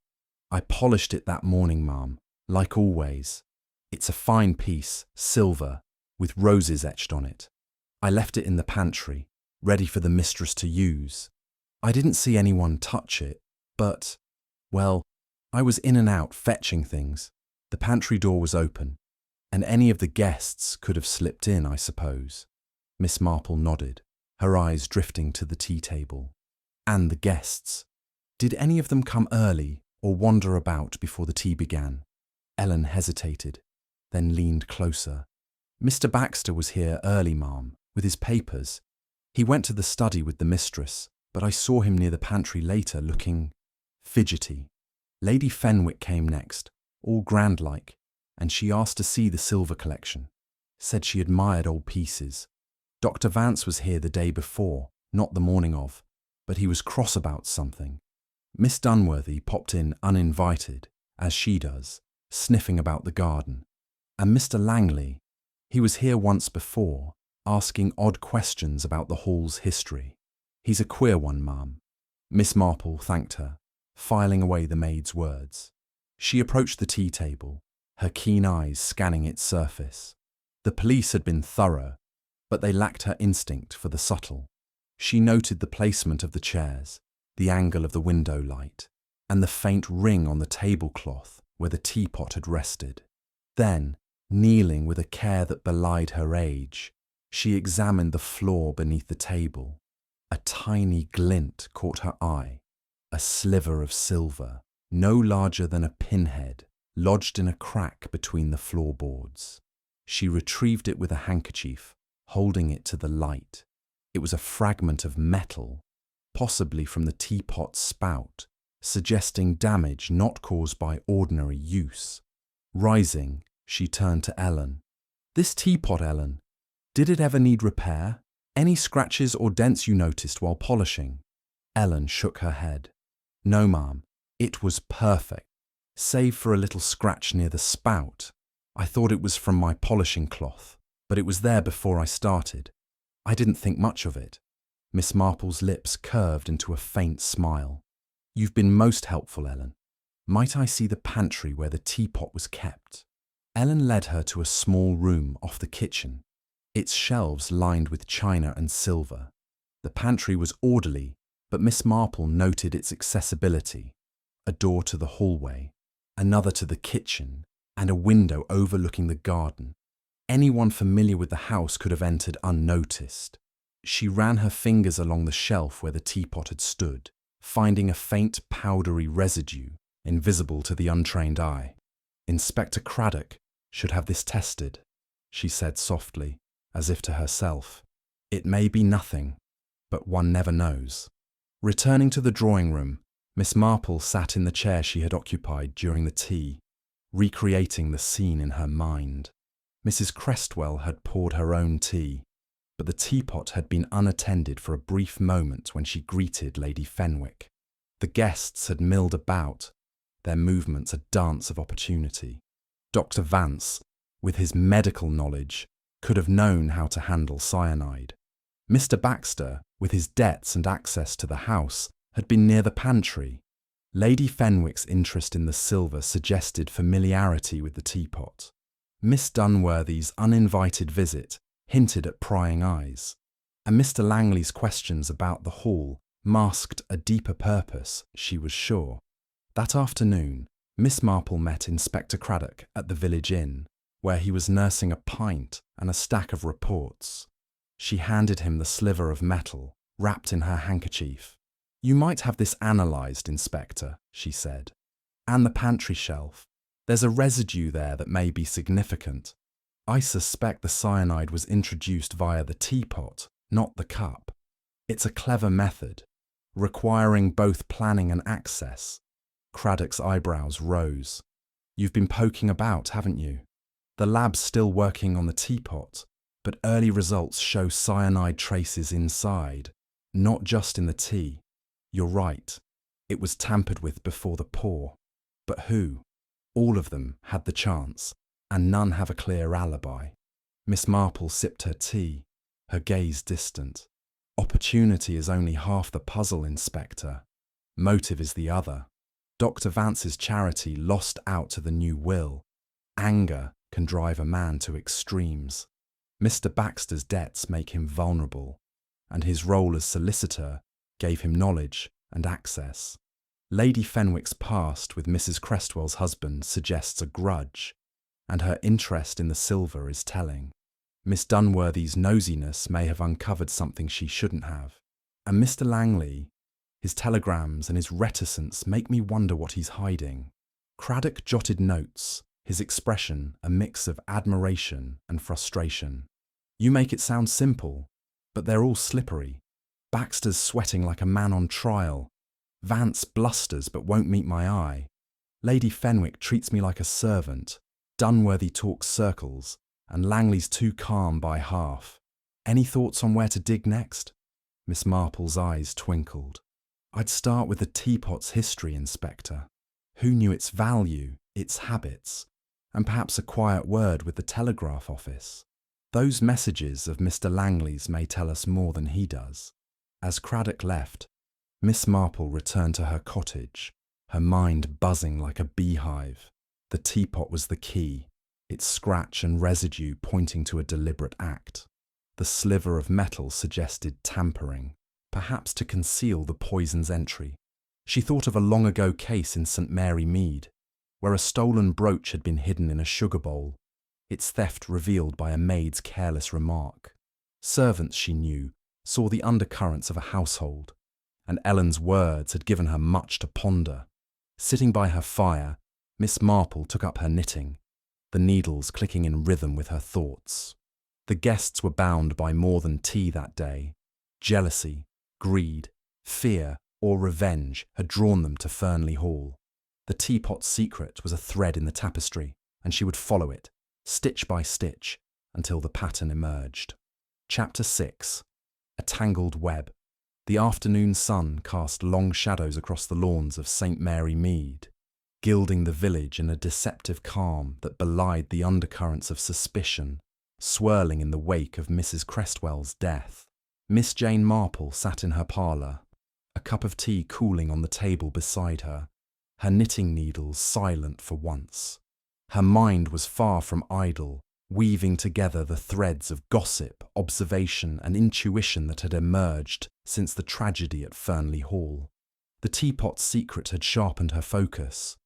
S1: "I polished it that morning, ma'am, like always. It's a fine piece, silver, with roses etched on it. I left it in the pantry, ready for the mistress to use. I didn't see anyone touch it, but, well, I was in and out fetching things. The pantry door was open, and any of the guests could have slipped in, I suppose." Miss Marple nodded, her eyes drifting to the tea-table. "And the guests. Did any of them come early or wander about before the tea began?" Ellen hesitated, then leaned closer. "Mr. Baxter was here early, ma'am, with his papers. He went to the study with the mistress, but I saw him near the pantry later, looking fidgety. Lady Fenwick came next, all grand-like, and she asked to see the silver collection. Said she admired old pieces. Dr. Vance was here the day before, not the morning of, but he was cross about something. Miss Dunworthy popped in uninvited, as she does, sniffing about the garden. And Mr. Langley, he was here once before, asking odd questions about the hall's history. He's a queer one, ma'am." Miss Marple thanked her, filing away the maid's words. She approached the tea-table, her keen eyes scanning its surface. The police had been thorough, but they lacked her instinct for the subtle. She noted the placement of the chairs, the angle of the window light, and the faint ring on the tablecloth where the teapot had rested. Then, kneeling with a care that belied her age, she examined the floor beneath the table. A tiny glint caught her eye, a sliver of silver, no larger than a pinhead, lodged in a crack between the floorboards. She retrieved it with a handkerchief, holding it to the light. It was a fragment of metal, possibly from the teapot's spout, suggesting damage not caused by ordinary use. Rising, she turned to Ellen. "This teapot, Ellen, did it ever need repair? Any scratches or dents you noticed while polishing?" Ellen shook her head. "No, ma'am, it was perfect, save for a little scratch near the spout. I thought it was from my polishing cloth, but it was there before I started. I didn't think much of it." Miss Marple's lips curved into a faint smile. "You've been most helpful, Ellen. Might I see the pantry where the teapot was kept?" Ellen led her to a small room off the kitchen, its shelves lined with china and silver. The pantry was orderly, but Miss Marple noted its accessibility: a door to the hallway, another to the kitchen, and a window overlooking the garden. Anyone familiar with the house could have entered unnoticed. She ran her fingers along the shelf where the teapot had stood, finding a faint powdery residue invisible to the untrained eye. "Inspector Craddock should have this tested," she said softly, as if to herself. "It may be nothing, but one never knows." Returning to the drawing room, Miss Marple sat in the chair she had occupied during the tea, recreating the scene in her mind. Mrs. Crestwell had poured her own tea, but the teapot had been unattended for a brief moment when she greeted Lady Fenwick. The guests had milled about, their movements a dance of opportunity. Dr. Vance, with his medical knowledge, could have known how to handle cyanide. Mr. Baxter, with his debts and access to the house, had been near the pantry. Lady Fenwick's interest in the silver suggested familiarity with the teapot. Miss Dunworthy's uninvited visit hinted at prying eyes, and Mr. Langley's questions about the hall masked a deeper purpose, she was sure. That afternoon, Miss Marple met Inspector Craddock at the village inn, where he was nursing a pint and a stack of reports. She handed him the sliver of metal, wrapped in her handkerchief. "You might have this analysed, Inspector," she said. "And the pantry shelf. There's a residue there that may be significant. I suspect the cyanide was introduced via the teapot, not the cup. It's a clever method, requiring both planning and access." Craddock's eyebrows rose. "You've been poking about, haven't you? The lab's still working on the teapot, but early results show cyanide traces inside, not just in the tea. You're right, it was tampered with before the pour. But who? All of them had the chance, and none have a clear alibi." Miss Marple sipped her tea, her gaze distant. "Opportunity is only half the puzzle, Inspector. Motive is the other. Dr. Vance's charity lost out to the new will. Anger can drive a man to extremes. Mr. Baxter's debts make him vulnerable, and his role as solicitor gave him knowledge and access. Lady Fenwick's past with Mrs. Crestwell's husband suggests a grudge, and her interest in the silver is telling. Miss Dunworthy's nosiness may have uncovered something she shouldn't have. And Mr. Langley, his telegrams and his reticence make me wonder what he's hiding." Craddock jotted notes, his expression a mix of admiration and frustration. "You make it sound simple, but they're all slippery. Baxter's sweating like a man on trial. Vance blusters but won't meet my eye. Lady Fenwick treats me like a servant. Dunworthy talks circles, and Langley's too calm by half. Any thoughts on where to dig next?" Miss Marple's eyes twinkled. "I'd start with the teapot's history, Inspector. Who knew its value, its habits, and perhaps a quiet word with the telegraph office? Those messages of Mr. Langley's may tell us more than he does." As Craddock left, Miss Marple returned to her cottage, her mind buzzing like a beehive. The teapot was the key, its scratch and residue pointing to a deliberate act. The sliver of metal suggested tampering, perhaps to conceal the poison's entry. She thought of a long-ago case in St. Mary Mead, where a stolen brooch had been hidden in a sugar bowl, its theft revealed by a maid's careless remark. Servants, she knew, saw the undercurrents of a household, and Ellen's words had given her much to ponder. Sitting by her fire, Miss Marple took up her knitting, the needles clicking in rhythm with her thoughts. The guests were bound by more than tea that day. Jealousy, greed, fear, or revenge had drawn them to Fernley Hall. The teapot's secret was a thread in the tapestry, and she would follow it, stitch by stitch, until the pattern emerged. Chapter 6. A Tangled Web. The afternoon sun cast long shadows across the lawns of St. Mary Mead, gilding the village in a deceptive calm that belied the undercurrents of suspicion swirling in the wake of Mrs. Crestwell's death. Miss Jane Marple sat in her parlour, a cup of tea cooling on the table beside her, her knitting needles silent for once. Her mind was far from idle, weaving together the threads of gossip, observation and intuition that had emerged since the tragedy at Fernley Hall. The teapot's secret had sharpened her focus,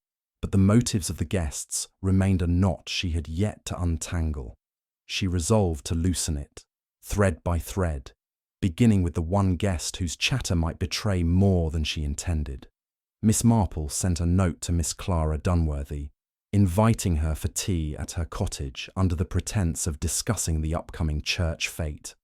S1: but the motives of the guests remained a knot she had yet to untangle. She resolved to loosen it, thread by thread, beginning with the one guest whose chatter might betray more than she intended. Miss Marple sent a note to Miss Clara Dunworthy, inviting her for tea at her cottage under the pretence of discussing the upcoming church fete.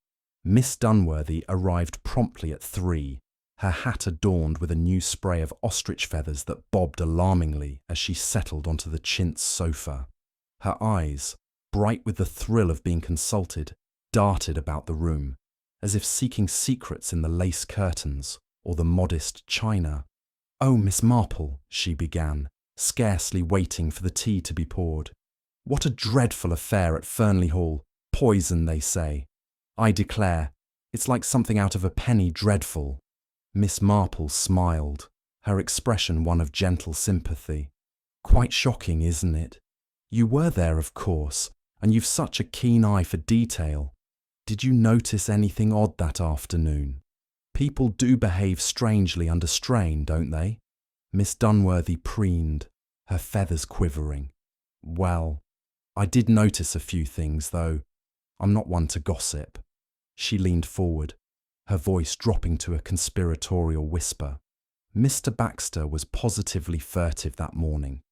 S1: Miss Dunworthy arrived promptly at 3, her hat adorned with a new spray of ostrich feathers that bobbed alarmingly as she settled onto the chintz sofa. Her eyes, bright with the thrill of being consulted, darted about the room, as if seeking secrets in the lace curtains or the modest china. "Oh, Miss Marple," she began, scarcely waiting for the tea to be poured. "What a dreadful affair at Fernley Hall. Poison, they say. I declare, it's like something out of a penny dreadful." Miss Marple smiled, her expression one of gentle sympathy. "Quite shocking, isn't it? You were there, of course, and you've such a keen eye for detail. Did you notice anything odd that afternoon? People do behave strangely under strain, don't they?" Miss Dunworthy preened, her feathers quivering. "Well, I did notice a few things, though. I'm not one to gossip." She leaned forward, her voice dropping to a conspiratorial whisper. "Mr. Baxter was positively furtive that morning.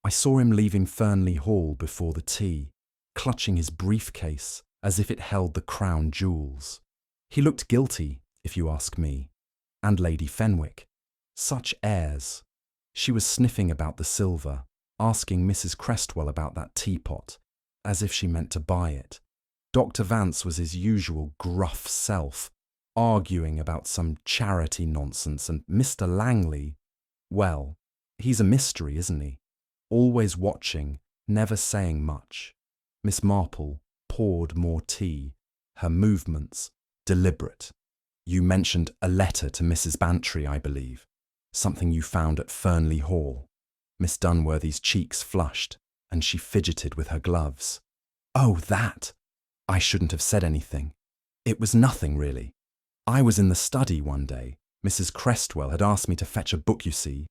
S1: I saw him leaving Fernley Hall before the tea, clutching his briefcase as if it held the crown jewels. He looked guilty, if you ask me. And Lady Fenwick. Such airs. She was sniffing about the silver, asking Mrs. Crestwell about that teapot, as if she meant to buy it. Dr. Vance was his usual gruff self, arguing about some charity nonsense, and Mr. Langley, well, he's a mystery, isn't he? Always watching, never saying much." Miss Marple poured more tea, her movements deliberate. "You mentioned a letter to Mrs. Bantry, I believe. Something you found at Fernley Hall." Miss Dunworthy's cheeks flushed, and she fidgeted with her gloves. "Oh, that! I shouldn't have said anything. It was nothing, really. I was in the study one day. Mrs. Crestwell had asked me to fetch a book, you see,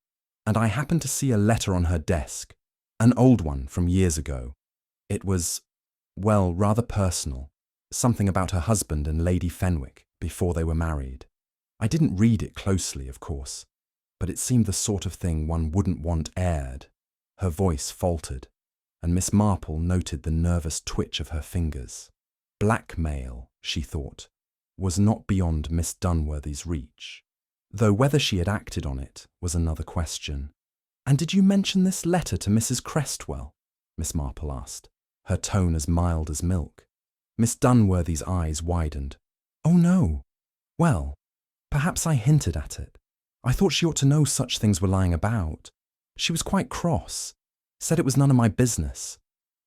S1: and I happened to see a letter on her desk, an old one from years ago. It was, well, rather personal, something about her husband and Lady Fenwick before they were married. I didn't read it closely, of course, but it seemed the sort of thing one wouldn't want aired." Her voice faltered, and Miss Marple noted the nervous twitch of her fingers. Blackmail, she thought, was not beyond Miss Dunworthy's reach, though whether she had acted on it was another question. "And did you mention this letter to Mrs. Crestwell?" Miss Marple asked, her tone as mild as milk. Miss Dunworthy's eyes widened. "Oh, no. Well, perhaps I hinted at it. I thought she ought to know such things were lying about. She was quite cross, said it was none of my business,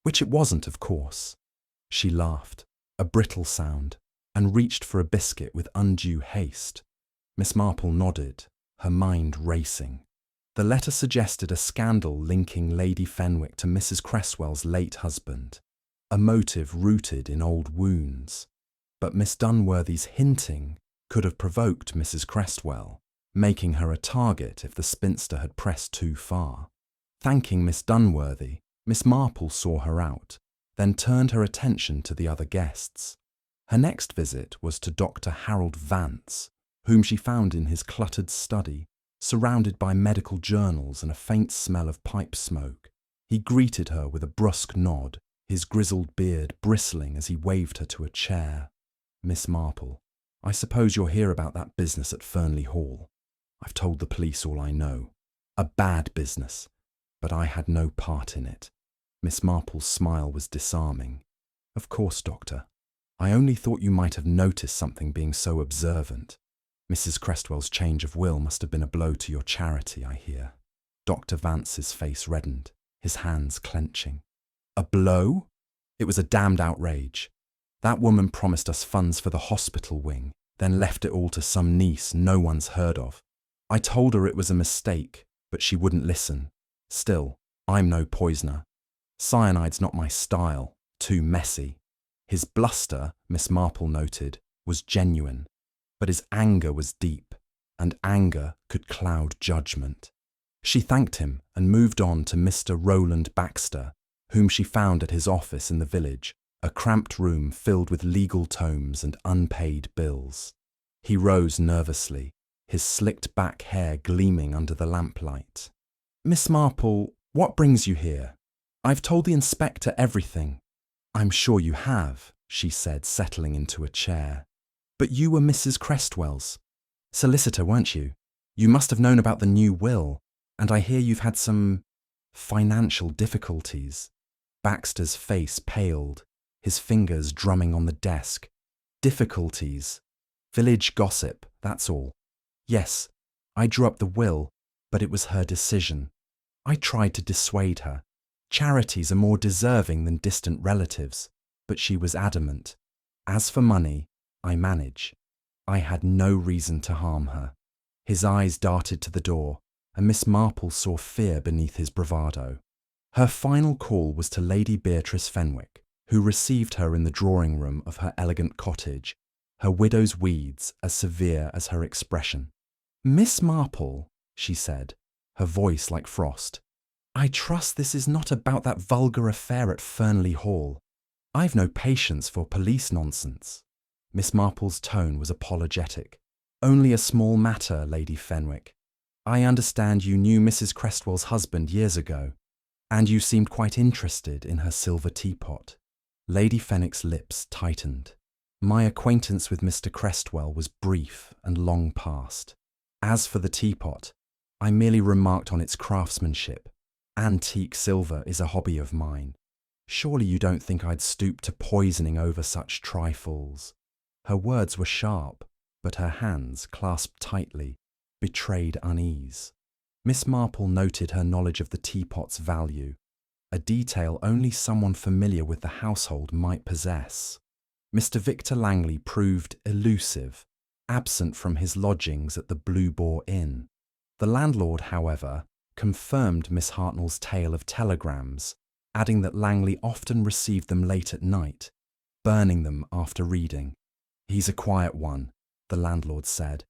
S1: which it wasn't, of course." She laughed, a brittle sound, and reached for a biscuit with undue haste. Miss Marple nodded, her mind racing. The letter suggested a scandal linking Lady Fenwick to Mrs. Cresswell's late husband, a motive rooted in old wounds. But Miss Dunworthy's hinting could have provoked Mrs. Crestwell, making her a target if the spinster had pressed too far. Thanking Miss Dunworthy, Miss Marple saw her out, then turned her attention to the other guests. Her next visit was to Dr. Harold Vance, whom she found in his cluttered study, surrounded by medical journals and a faint smell of pipe smoke. He greeted her with a brusque nod, his grizzled beard bristling as he waved her to a chair. "Miss Marple, I suppose you're here about that business at Fernley Hall. I've told the police all I know. A bad business, but I had no part in it." Miss Marple's smile was disarming. "Of course, Doctor. I only thought you might have noticed something being so observant. Mrs. Crestwell's change of will must have been a blow to your charity, I hear." Dr. Vance's face reddened, his hands clenching. "A blow? It was a damned outrage. That woman promised us funds for the hospital wing, then left it all to some niece no one's heard of. I told her it was a mistake, but she wouldn't listen. Still, I'm no poisoner. Cyanide's not my style, too messy." His bluster, Miss Marple noted, was genuine, but his anger was deep, and anger could cloud judgment. She thanked him and moved on to Mr. Roland Baxter, whom she found at his office in the village, a cramped room filled with legal tomes and unpaid bills. He rose nervously, his slicked back hair gleaming under the lamplight. "Miss Marple, what brings you here? I've told the inspector everything." "I'm sure you have," she said, settling into a chair. "But you were Mrs. Crestwell's solicitor, weren't you? You must have known about the new will, and I hear you've had some financial difficulties." Baxter's face paled, his fingers drumming on the desk. "Difficulties? Village gossip, that's all. Yes, I drew up the will, but it was her decision. I tried to dissuade her. Charities are more deserving than distant relatives, but she was adamant. As for money, I manage. I had no reason to harm her." His eyes darted to the door, and Miss Marple saw fear beneath his bravado. Her final call was to Lady Beatrice Fenwick, who received her in the drawing-room of her elegant cottage, her widow's weeds as severe as her expression. "Miss Marple," she said, her voice like frost, "I trust this is not about that vulgar affair at Fernley Hall. I've no patience for police nonsense." Miss Marple's tone was apologetic. "Only a small matter, Lady Fenwick. I understand you knew Mrs. Crestwell's husband years ago, and you seemed quite interested in her silver teapot." Lady Fenwick's lips tightened. "My acquaintance with Mr. Crestwell was brief and long past. As for the teapot, I merely remarked on its craftsmanship. Antique silver is a hobby of mine. Surely you don't think I'd stoop to poisoning over such trifles." Her words were sharp, but her hands, clasped tightly, betrayed unease. Miss Marple noted her knowledge of the teapot's value, a detail only someone familiar with the household might possess. Mr. Victor Langley proved elusive, absent from his lodgings at the Blue Boar Inn. The landlord, however, confirmed Miss Hartnell's tale of telegrams, adding that Langley often received them late at night, burning them after reading. "He's a quiet one," the landlord said,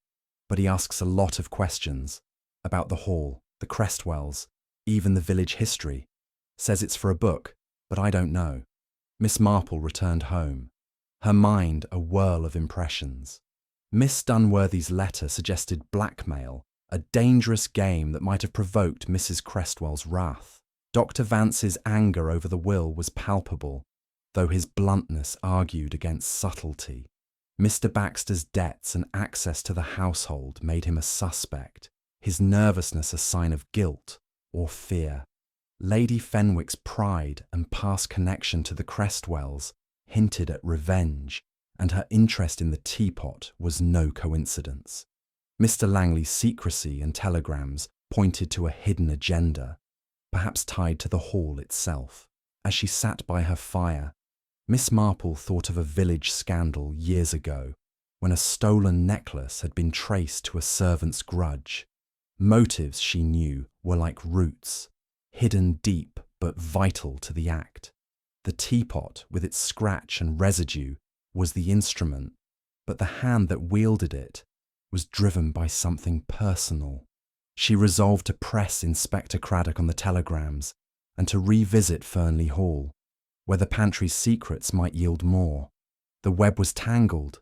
S1: "but he asks a lot of questions about the hall, the Crestwells, even the village history. Says it's for a book, but I don't know." Miss Marple returned home, her mind a whirl of impressions. Miss Dunworthy's letter suggested blackmail, a dangerous game that might have provoked Mrs. Crestwell's wrath. Dr. Vance's anger over the will was palpable, though his bluntness argued against subtlety. Mr. Baxter's debts and access to the household made him a suspect, his nervousness a sign of guilt or fear. Lady Fenwick's pride and past connection to the Crestwells hinted at revenge, and her interest in the teapot was no coincidence. Mr. Langley's secrecy and telegrams pointed to a hidden agenda, perhaps tied to the hall itself. As she sat by her fire, Miss Marple thought of a village scandal years ago, when a stolen necklace had been traced to a servant's grudge. Motives, she knew, were like roots, hidden deep but vital to the act. The teapot, with its scratch and residue, was the instrument, but the hand that wielded it was driven by something personal. She resolved to press Inspector Craddock on the telegrams and to revisit Fernley Hall, where the pantry's secrets might yield more. The web was tangled,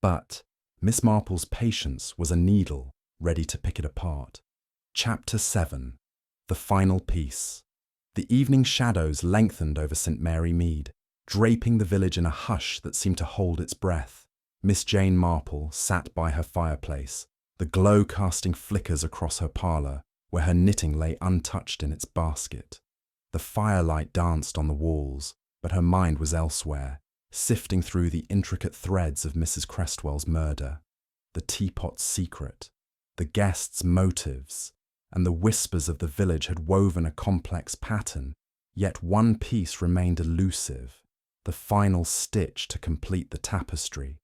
S1: but Miss Marple's patience was a needle ready to pick it apart. Chapter 7. The Final Piece. The evening shadows lengthened over St. Mary Mead, draping the village in a hush that seemed to hold its breath. Miss Jane Marple sat by her fireplace, the glow casting flickers across her parlour, where her knitting lay untouched in its basket. The firelight danced on the walls, but her mind was elsewhere, sifting through the intricate threads of Mrs. Crestwell's murder, the teapot's secret, the guests' motives, and the whispers of the village had woven a complex pattern, yet one piece remained elusive, the final stitch to complete the tapestry.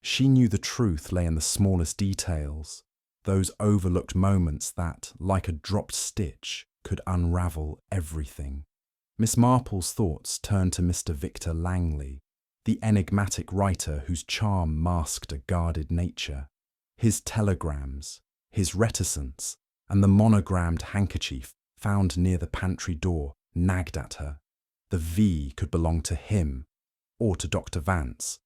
S1: She knew the truth lay in the smallest details, those overlooked moments that, like a dropped stitch, could unravel everything. Miss Marple's thoughts turned to Mr. Victor Langley, the enigmatic writer whose charm masked a guarded nature. His telegrams, his reticence, and the monogrammed handkerchief found near the pantry door nagged at her. The V could belong to him or to Dr. Vance,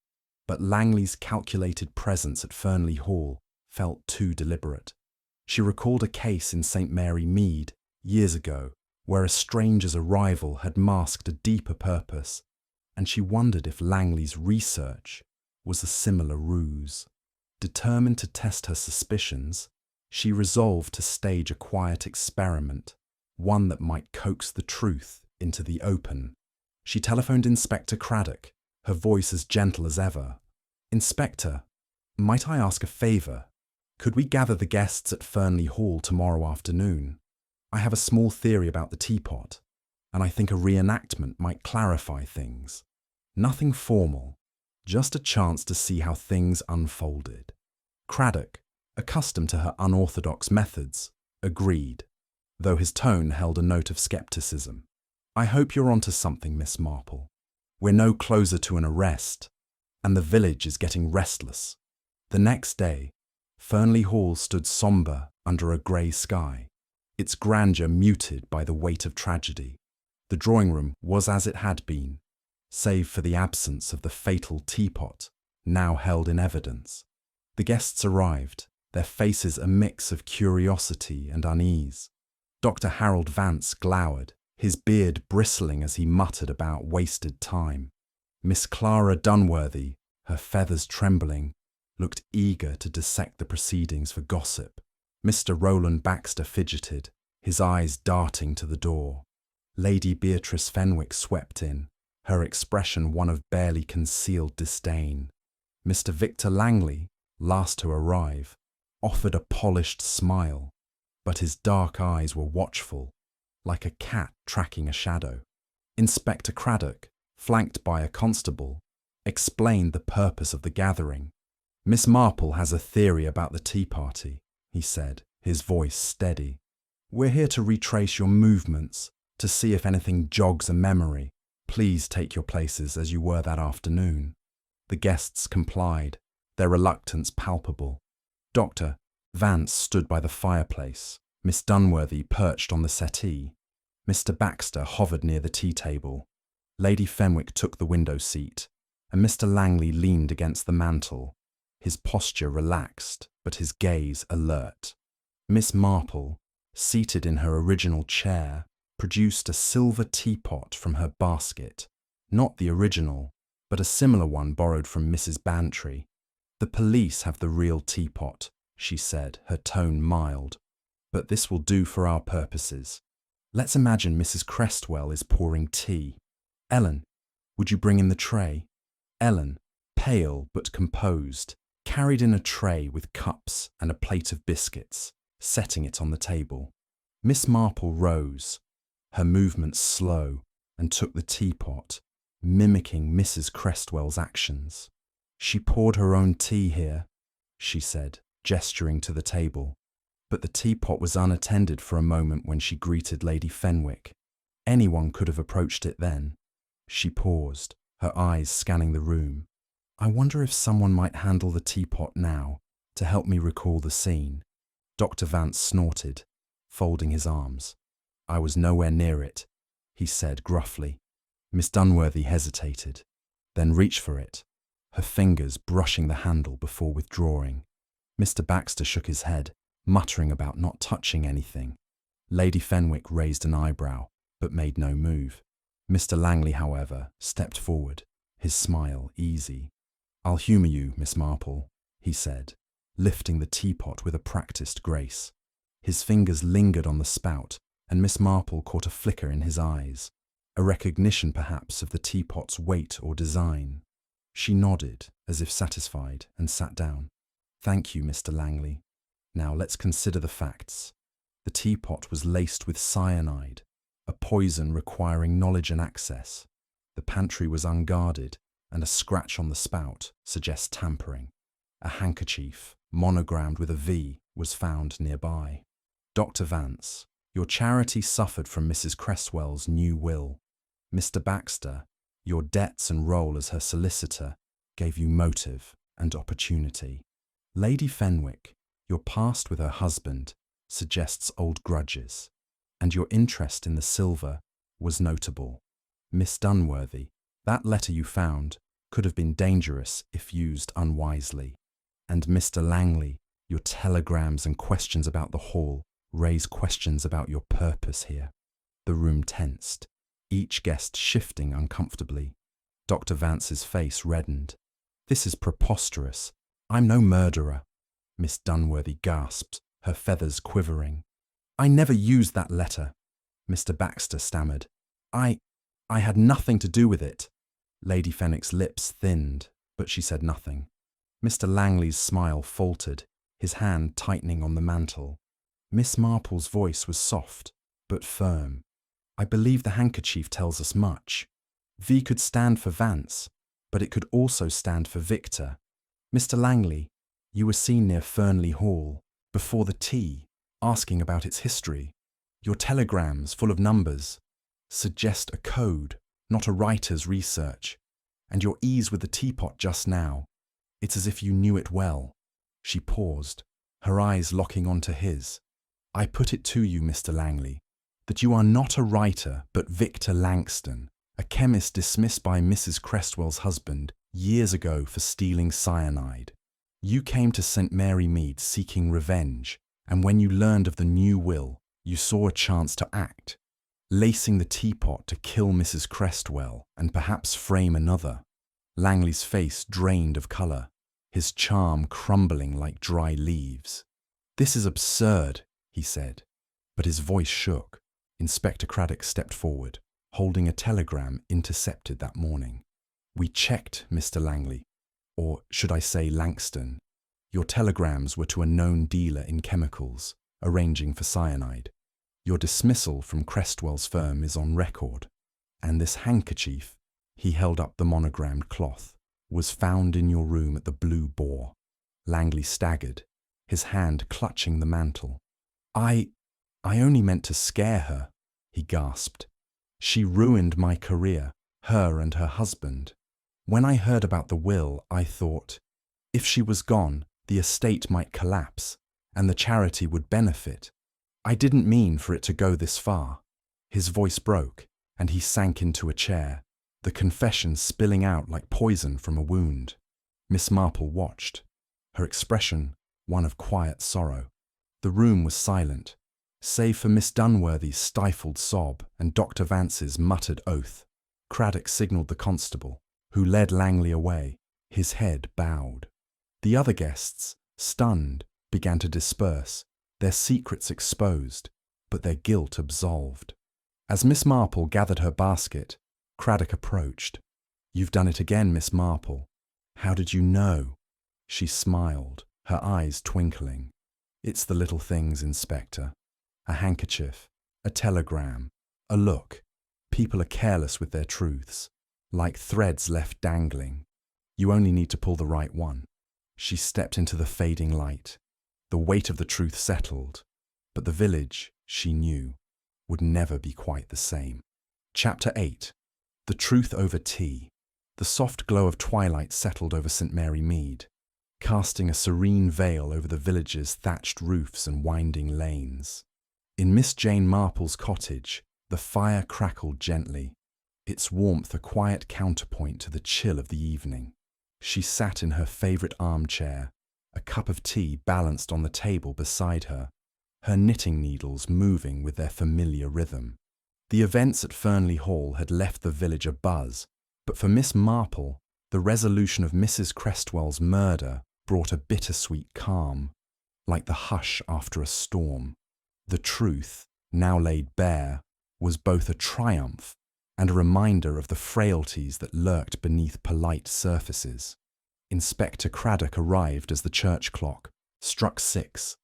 S1: but Langley's calculated presence at Fernley Hall felt too deliberate. She recalled a case in St. Mary Mead years ago where a stranger's arrival had masked a deeper purpose, and she wondered if Langley's research was a similar ruse. Determined to test her suspicions, she resolved to stage a quiet experiment, one that might coax the truth into the open. She telephoned Inspector Craddock, her voice as gentle as ever. "Inspector, might I ask a favour? Could we gather the guests at Fernley Hall tomorrow afternoon? I have a small theory about the teapot, and I think a reenactment might clarify things. Nothing formal, just a chance to see how things unfolded." Craddock, accustomed to her unorthodox methods, agreed, though his tone held a note of scepticism. "I hope you're onto something, Miss Marple. We're no closer to an arrest, and the village is getting restless." The next day, Fernley Hall stood sombre under a grey sky, its grandeur muted by the weight of tragedy. The drawing room was as it had been, save for the absence of the fatal teapot, now held in evidence. The guests arrived, their faces a mix of curiosity and unease. Dr. Harold Vance glowered, his beard bristling as he muttered about wasted time. Miss Clara Dunworthy, her feathers trembling, looked eager to dissect the proceedings for gossip. Mr. Roland Baxter fidgeted, his eyes darting to the door. Lady Beatrice Fenwick swept in, her expression one of barely concealed disdain. Mr. Victor Langley, last to arrive, offered a polished smile, but his dark eyes were watchful, like a cat tracking a shadow. Inspector Craddock, flanked by a constable, explained the purpose of the gathering. "Miss Marple has a theory about the tea party," he said, his voice steady. "We're here to retrace your movements, to see if anything jogs a memory. Please take your places as you were that afternoon." The guests complied, their reluctance palpable. Dr. Vance stood by the fireplace, Miss Dunworthy perched on the settee. Mr. Baxter hovered near the tea table. Lady Fenwick took the window seat, and Mr. Langley leaned against the mantel, his posture relaxed but his gaze alert. Miss Marple, seated in her original chair, produced a silver teapot from her basket, not the original, but a similar one borrowed from Mrs. Bantry. "The police have the real teapot," she said, her tone mild, "but this will do for our purposes. Let's imagine Mrs. Crestwell is pouring tea. Ellen, would you bring in the tray?" Ellen, pale but composed, carried in a tray with cups and a plate of biscuits, setting it on the table. Miss Marple rose, her movements slow, and took the teapot, mimicking Mrs. Crestwell's actions. "She poured her own tea here," she said, gesturing to the table. But the teapot was unattended for a moment when she greeted Lady Fenwick. Anyone could have approached it then. She paused, her eyes scanning the room. "I wonder if someone might handle the teapot now, to help me recall the scene." Dr. Vance snorted, folding his arms. "I was nowhere near it," he said gruffly. Miss Dunworthy hesitated, then reached for it, her fingers brushing the handle before withdrawing. Mr. Baxter shook his head, muttering about not touching anything. Lady Fenwick raised an eyebrow, but made no move. Mr. Langley, however, stepped forward, his smile easy. "I'll humour you, Miss Marple," he said, lifting the teapot with a practised grace. His fingers lingered on the spout, and Miss Marple caught a flicker in his eyes, a recognition perhaps of the teapot's weight or design. She nodded, as if satisfied, and sat down. "Thank you, Mr. Langley. Now let's consider the facts. The teapot was laced with cyanide, a poison requiring knowledge and access. The pantry was unguarded, and a scratch on the spout suggests tampering. A handkerchief, monogrammed with a V, was found nearby. Dr. Vance, your charity suffered from Mrs. Cresswell's new will. Mr. Baxter, your debts and role as her solicitor gave you motive and opportunity. Lady Fenwick, your past with her husband suggests old grudges. And your interest in the silver was notable. Miss Dunworthy, that letter you found could have been dangerous if used unwisely. And Mr. Langley, your telegrams and questions about the hall raise questions about your purpose here. The room tensed, each guest shifting uncomfortably. Dr. Vance's face reddened. This is preposterous. I'm no murderer. Miss Dunworthy gasped, her feathers quivering. I never used that letter. Mr. Baxter stammered. I had nothing to do with it. Lady Fenwick's lips thinned, but she said nothing. Mr. Langley's smile faltered, his hand tightening on the mantle. Miss Marple's voice was soft, but firm. I believe the handkerchief tells us much. V could stand for Vance, but it could also stand for Victor. Mr. Langley, you were seen near Fernley Hall, before the tea, asking about its history. Your telegrams, full of numbers, suggest a code, not a writer's research. And your ease with the teapot just now, it's as if you knew it well. She paused, her eyes locking onto his. I put it to you, Mr. Langley, that you are not a writer, but Victor Langston, a chemist dismissed by Mrs. Cresswell's husband years ago for stealing cyanide. You came to St. Mary Mead seeking revenge, and when you learned of the new will, you saw a chance to act, lacing the teapot to kill Mrs. Cresswell and perhaps frame another. Langley's face drained of colour, his charm crumbling like dry leaves. This is absurd, he said, but his voice shook. Inspector Craddock stepped forward, holding a telegram intercepted that morning. We checked, Mr. Langley, or should I say Langston. Your telegrams were to a known dealer in chemicals, arranging for cyanide. Your dismissal from Cresswell's firm is on record, and this handkerchief, he held up the monogrammed cloth, was found in your room at the Blue Boar. Langley staggered, his hand clutching the mantle. I only meant to scare her, he gasped. She ruined my career, her and her husband. When I heard about the will, I thought, if she was gone, the estate might collapse, and the charity would benefit. I didn't mean for it to go this far. His voice broke, and he sank into a chair, the confession spilling out like poison from a wound. Miss Marple watched, her expression one of quiet sorrow. The room was silent, save for Miss Dunworthy's stifled sob and Dr. Vance's muttered oath. Craddock signalled the constable, who led Langley away, his head bowed. The other guests, stunned, began to disperse, their secrets exposed, but their guilt absolved. As Miss Marple gathered her basket, Craddock approached. You've done it again, Miss Marple. How did you know? She smiled, her eyes twinkling. It's the little things, Inspector. A handkerchief, a telegram, a look. People are careless with their truths, like threads left dangling. You only need to pull the right one. She stepped into the fading light. The weight of the truth settled, but the village, she knew, would never be quite the same. Chapter 8. The Truth Over Tea. The soft glow of twilight settled over St. Mary Mead, casting a serene veil over the village's thatched roofs and winding lanes. In Miss Jane Marple's cottage, the fire crackled gently, its warmth a quiet counterpoint to the chill of the evening. She sat in her favourite armchair, a cup of tea balanced on the table beside her, her knitting needles moving with their familiar rhythm. The events at Fernley Hall had left the village abuzz, but for Miss Marple, the resolution of Mrs. Cresswell's murder brought a bittersweet calm, like the hush after a storm. The truth, now laid bare, was both a triumph and a reminder of the frailties that lurked beneath polite surfaces. Inspector Craddock arrived as the church clock struck 6,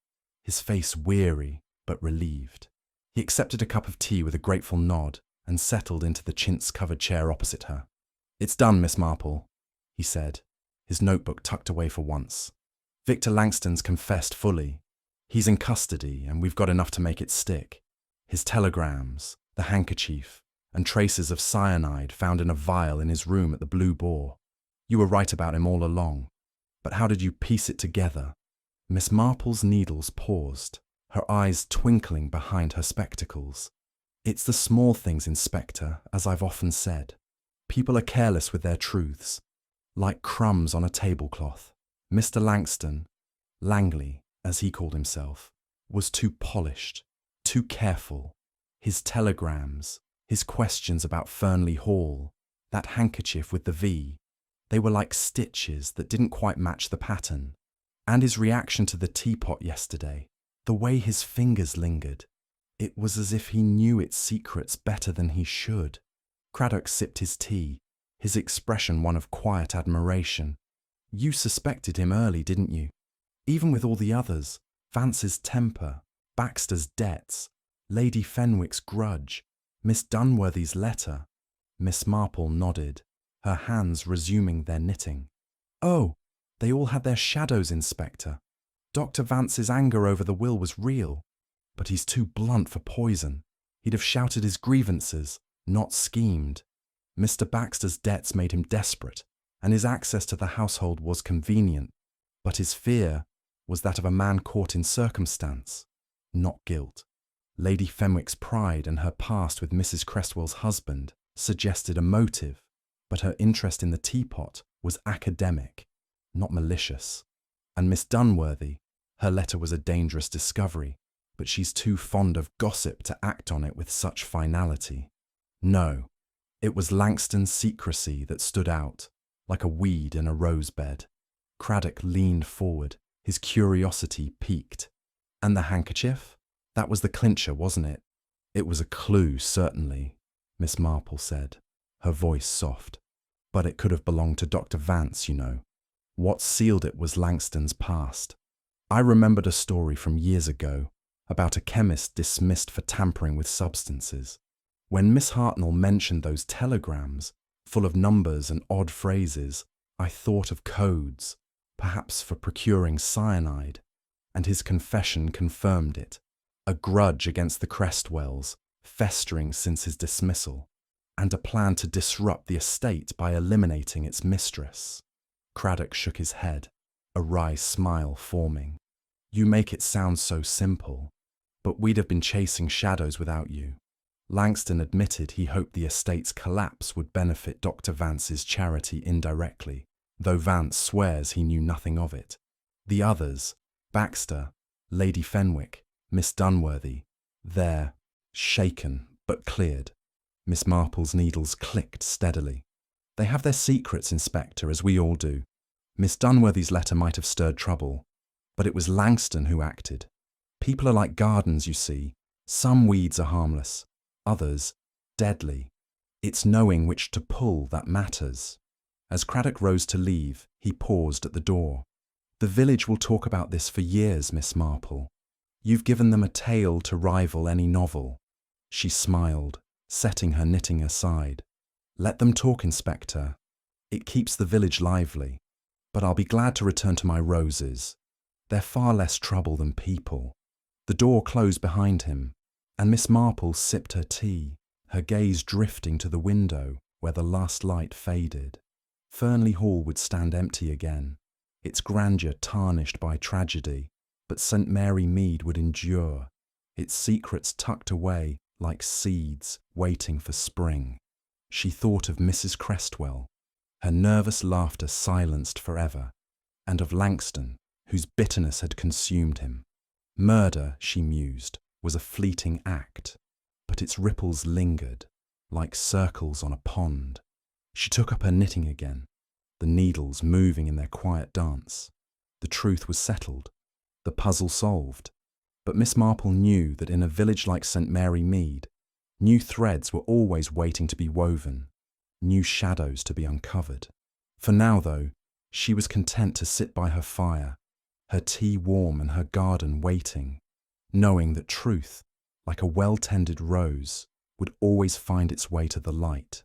S1: his face weary but relieved. He accepted a cup of tea with a grateful nod and settled into the chintz-covered chair opposite her. It's done, Miss Marple, he said, his notebook tucked away for once. Victor Langston's confessed fully. He's in custody, and we've got enough to make it stick. His telegrams, the handkerchief, and traces of cyanide found in a vial in his room at the Blue Boar. You were right about him all along. But how did you piece it together? Miss Marple's needles paused, her eyes twinkling behind her spectacles. "It's the small things, Inspector, as I've often said. People are careless with their truths, like crumbs on a tablecloth. Mr. Langley, as he called himself, was too polished, too careful. His telegrams, his questions about Fernley Hall, that handkerchief with the V, they were like stitches that didn't quite match the pattern. And his reaction to the teapot yesterday, the way his fingers lingered, it was as if he knew its secrets better than he should." Craddock sipped his tea, his expression one of quiet admiration. "You suspected him early, didn't you? Even with all the others, Vance's temper, Baxter's debts, Lady Fenwick's grudge, Miss Dunworthy's letter." Miss Marple nodded, her hands resuming their knitting. "Oh, they all had their shadows, Inspector. Dr. Vance's anger over the will was real, but he's too blunt for poison. He'd have shouted his grievances, not schemed. Mr. Baxter's debts made him desperate, and his access to the household was convenient, but his fear was that of a man caught in circumstance, not guilt. Lady Fenwick's pride and her past with Mrs. Cresswell's husband suggested a motive, but her interest in the teapot was academic, not malicious. And Miss Dunworthy, her letter was a dangerous discovery, but she's too fond of gossip to act on it with such finality. No, it was Langton's secrecy that stood out, like a weed in a rose bed." Craddock leaned forward, his curiosity piqued. "And the handkerchief? That was the clincher, wasn't it?" "It was a clue, certainly," Miss Marple said, her voice soft. "But it could have belonged to Dr. Vance, you know. What sealed it was Langton's past. I remembered a story from years ago about a chemist dismissed for tampering with substances. When Miss Hartnell mentioned those telegrams, full of numbers and odd phrases, I thought of codes, perhaps for procuring cyanide, and his confession confirmed it. A grudge against the Crestwells, festering since his dismissal, and a plan to disrupt the estate by eliminating its mistress." Craddock shook his head, a wry smile forming. "You make it sound so simple, but we'd have been chasing shadows without you." Langton admitted he hoped the estate's collapse would benefit Dr. Vance's charity indirectly, though Vance swears he knew nothing of it. The others, Baxter, Lady Fenwick, Miss Dunworthy, they're shaken but cleared. Miss Marple's needles clicked steadily. "They have their secrets, Inspector, as we all do. Miss Dunworthy's letter might have stirred trouble, but it was Langton who acted. People are like gardens, you see. Some weeds are harmless, others deadly. It's knowing which to pull that matters." As Craddock rose to leave, he paused at the door. "The village will talk about this for years, Miss Marple. You've given them a tale to rival any novel." She smiled, setting her knitting aside. "Let them talk, Inspector. It keeps the village lively. But I'll be glad to return to my roses. They're far less trouble than people." The door closed behind him, and Miss Marple sipped her tea, her gaze drifting to the window where the last light faded. Fernley Hall would stand empty again, its grandeur tarnished by tragedy, but St. Mary Mead would endure, its secrets tucked away like seeds waiting for spring. She thought of Mrs. Cresswell, her nervous laughter silenced forever, and of Langton, whose bitterness had consumed him. Murder, she mused, was a fleeting act, but its ripples lingered, like circles on a pond. She took up her knitting again, the needles moving in their quiet dance. The truth was settled, the puzzle solved. But Miss Marple knew that in a village like St. Mary Mead, new threads were always waiting to be woven, new shadows to be uncovered. For now, though, she was content to sit by her fire, her tea warm and her garden waiting, knowing that truth, like a well-tended rose, would always find its way to the light.